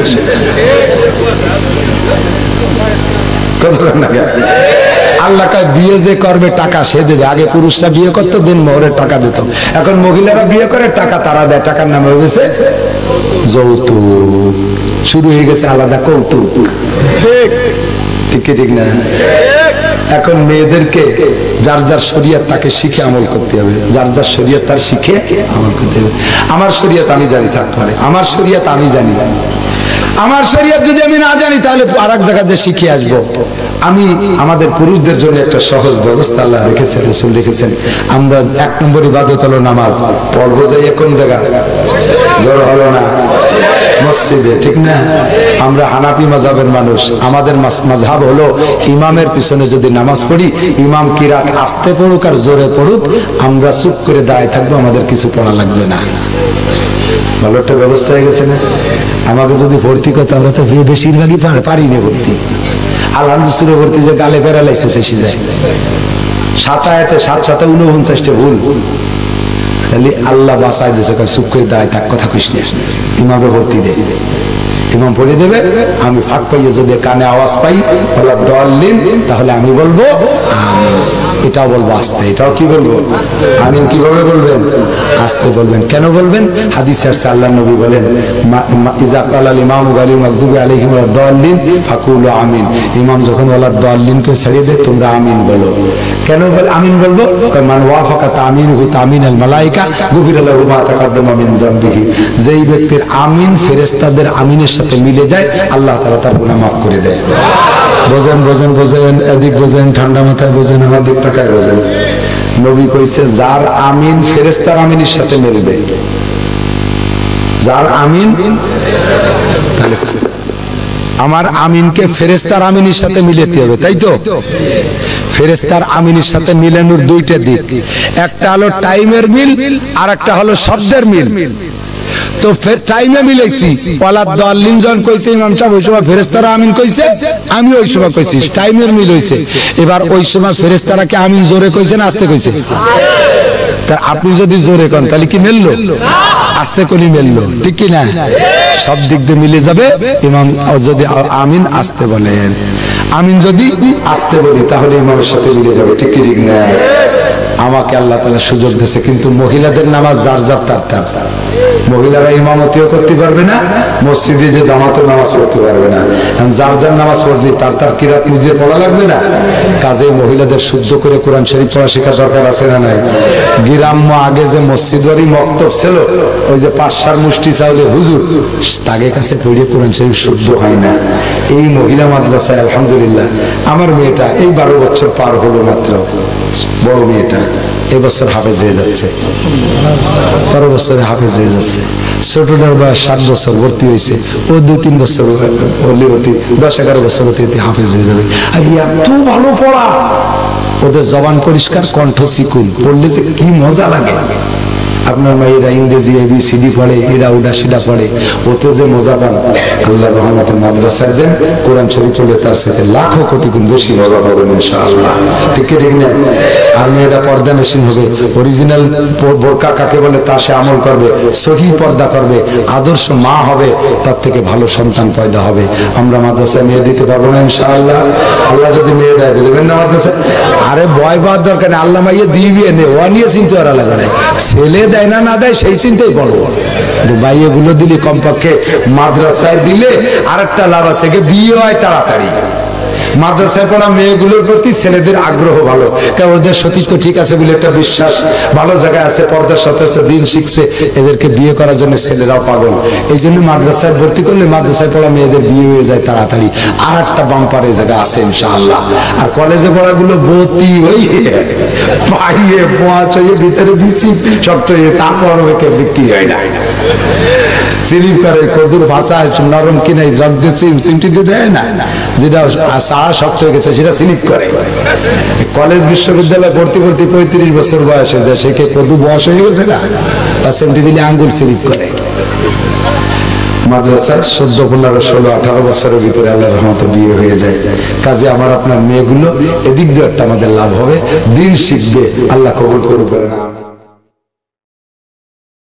আল্লাহ কয় বিয়ে যে করবে টাকা সে দেবে। আগে পুরুষরা বিয়ে করতো, দিন মোহরের টাকা দিত। এখন মহিলারা বিয়ে করে, টাকা তারা দেয়। টাকার নামে হয়ে গেছে যৌতুক। শুরু হয়ে গেছে আলাদা কৌতুক। ঠিক ঠিক না? এখন মেয়েদেরকে যার যার শরিয়ত তাকে শিখে আমল করতে হবে। যার যার শরিয়ত তার শিখে আমল করতে হবে। আমার শরিয়ত আমি জানি থাকতে পারে, আমার শরিয়ত আমি জানি। আমার শরিয়ত যদি আমি না জানি তাহলে আর এক জায়গায় যে শিখে আসবো। আমি আমাদের পুরুষদের জন্য একটা সহজ ব্যবস্থা আল্লাহ রেখেছেন, রাসূল রেখেছেন। আমরা 1 নম্বর ইবাদত হলো নামাজ। পড়বো যাই কোন জায়গা? জোর হলো না? মসজিদে, ঠিক না? আমরা হানাফি মাযহাবের মানুষ। আমাদের মাযহাব হলো ইমামের পিছনে যদি নামাজ পড়ি, ইমাম কিরাত আস্তে পড়ুক আর জোরে পড়ুক, আমরা চুপ করে দাঁড়ায় থাকবো, আমাদের কিছু পড়া লাগবে না। ভালো একটা ব্যবস্থা হয়ে গেছে না? আমাকে যদি ভর্তি করতে, আমরা তো বেশিরভাগই পারি না ভর্তি। আলহামদুলিল্লাহ ভর্তি যে গালে প্যারালাইসিস এসে যায়। 7 আয়াতে 7 7 49টা ভুল। খালি আল্লাহ বাঁচায় দিয়েছে, চুপ করে দাঁড়ায় থাক, কথা কইস না। ইমামে ভর্তি দে, ইমাম পড়ে দেবে। আমি ফাঁক পাইয়ে যদি কানে আওয়াজ পাই বলা দলিন, তাহলে আমি বলবো আমিন। এটাও বলবো আস্তে। এটাও কি বলবো? আমিন কিভাবে বলবেন? আস্তে বলবেন। কেন বলবেন? হাদিসে আসছে, আল্লাহ নবী বলেন, ইজা ক্বালাল ইমামু গালিল মাগদুবি আলাইহিম ওয়া দাল্লিন ফাকুলু আমিন। ইমাম যখন ওয়ালা দাল্লিনকে ছাড়িয়ে দেয়, তোমরা আমিন বলো। কেন আমিন বলবো? মান ওয়াফাকা তামিনুহু তামিনাল মালায়েকা গুফিরা লাহু মা তাকাদ্দামা মিন যামবিহি। যেই ব্যক্তির আমিন ফেরেশতাদের আমিনের সাথে মিলে যায়, আল্লাহ তাআলা তার গুনাহ মাফ করে দেয়। বোঝেন বোঝেন বোঝেন, এদিক বোঝেন, ঠান্ডা মাথায় বোঝেন, আমার দিক তাকায় বোঝেন। নবী কইছে যার আমিন ফেরেশতার আমিনের সাথে মিলবে, যার আমিন, তাহলে আমার আমিনকে ফেরেশতার আমিনের সাথে মিলাতে হবে, তাই তো? ফেরেশতার আমিনের সাথে মিলানোর 2টা দিক। একটা হলো টাইমের মিল, আর একটা হলো শব্দের মিল। তো টাইমে মিলাইছি, ওয়ালা দাল্লিন যখন কইছে ইমাম সাহেব, ওই সময় ফেরেশতারা আমিন কইছে, আমি ওই সময় কইছি, টাইমের মিল হইছে। এবার ওই সময় ফেরেশতারা কি আমিন জোরে কইছে না আস্তে কইছে? তা আপনি যদি জোরে কন তাহলে কি মিললো? আস্তে করে মিললো, ঠিক কি না? সব দিক দিয়ে মিলে যাবে। ইমাম যদি আমিন আস্তে বলেন, আমিন যদি আস্তে বলি, তাহলে ইমামের সাথে মিলে যাবে, ঠিক কি ঠিক না? আমাকে আল্লাহ তাআলা সুযোগ দিয়েছে, কিন্তু মহিলাদের নামাজ যার যার তার। মহিলারা ইমামতিও করতে পারবে না, মসজিদে যে জামাতে নামাজ পড়তে পারবে না। যার যার নামাজ পড়লে তার কিরাত নিজে পড়া লাগবে না। কাজে মহিলাদের শুদ্ধ করে কোরআন শরীফ পড়া শেখা দরকার আছে না নাই? গ্রাম্য আগে যে মসজিদেরই মক্তব ছিল, ওই যে 5-4 মুষ্টি চাউলে হুজুর, তাদের কাছে পড়ে কোরআন শরীফ শুদ্ধ হয় না। এই মহিলা মাদ্রাসায় আলহামদুলিল্লাহ আমার মেয়েটা এই 12 বছর পার হলো মাত্র, বড় মেয়েটা এবছর হাফেজ হয়ে যাচ্ছে, পরের বছরে হাফেজ হয়ে যাচ্ছে। ছোটটার বয়স 7 বছর ভর্তি হয়েছে, ও 2-3 বছর হলে অতি 10-11 বছর অতি হাফেজ হয়ে যাবে। আর এত ভালো পড়া, ওদের জবান পরিষ্কার, কণ্ঠ চিকুন, পড়লে যে কি মজা লাগে। আপনার মেয়েরা ইংরেজি ABCD পড়ে, এরা উডা সিডা পড়ে, ওতে যে মজা পান আল্লাহর রহমতে মাদ্রাসায় দেন, কোরআন শরীফ পড়লে তার সাথে লাখো কোটি গুণ বেশি মজা পাবেন ইনশাআল্লাহ। ঠিক না? আর মেয়েরা পর্দানসীন হবে, অরিজিনাল বোরকা কাকে বলে তা সে আমল করবে, সহি পর্দা করবে, আদর্শ মা হবে, তার থেকে ভালো সন্তান পয়দা হবে। আমরা মাদ্রাসায় মেয়ে দিতে পারবো না ইনশাআল্লাহ? আল্লাহ যদি মেয়ে দেয় দেবেন না মাদ্রাসায়? আরে ভয় পাওয়ার দরকার নেই, আল্লাহ মাইয়ে দিবে নে, ও নিয়ে চিন্তা করা লাগে না। ছেলে দেয় না না দেয় সেই চিন্তাই বড়, কিন্তু বাইয়ে গুলো দিলে কমপক্ষে মাদ্রাসায় দিলে আরেকটা লাভ আছে, বিয়ে হয় তাড়াতাড়ি। মাদ্রাসায় পড়া মেয়েগুলোর প্রতি ছেলেদের আগ্রহ ভালো, কারণ ওদের সতীত্ব ঠিক আছে বলে একটা বিশ্বাস, ভালো জায়গায় আছে, পর্দার সাথে আছে, দিন শিখছে, এদেরকে বিয়ে করার জন্য ছেলেরাও পাগল। এই জন্য মাদ্রাসায় ভর্তি করলে মাদ্রাসায় পড়া মেয়েদের বিয়ে হয়ে যায় তাড়াতাড়ি। আর একটা বাম্পার এই জায়গা আছে ইনশাআল্লাহ। আর কলেজে পড়াগুলো ভর্তি হয়ে বাইরে পোঁচ হয়ে ভিতরে বিচি শক্ত হয়ে তারপর ওকে বিক্রি হয় না, সিলিপ করে, কদুর ভাষায় নরম কিনে রক দিয়ে চিমটি দিয়ে দেয় না, যেটা সারা শক্ত হয়ে গেছে সেটা স্লিপ করে। কলেজ বিশ্ববিদ্যালয়ে ভর্তি 35 বছর বয়স হয়ে যায়, সে কে কদু বয়স হয়ে গেছে না, বা চিমটি দিলে আঙ্গুল স্লিপ করে। মাদ্রাসায় 14, 15, 16, 18 বছরের ভিতরে আল্লাহর রহমতে বিয়ে হয়ে যায়। কাজে আমার আপনার মেয়েগুলো এদিক দিয়ে একটা আমাদের লাভ হবে, দিন শিখবে, আল্লাহ কবুল করুক না।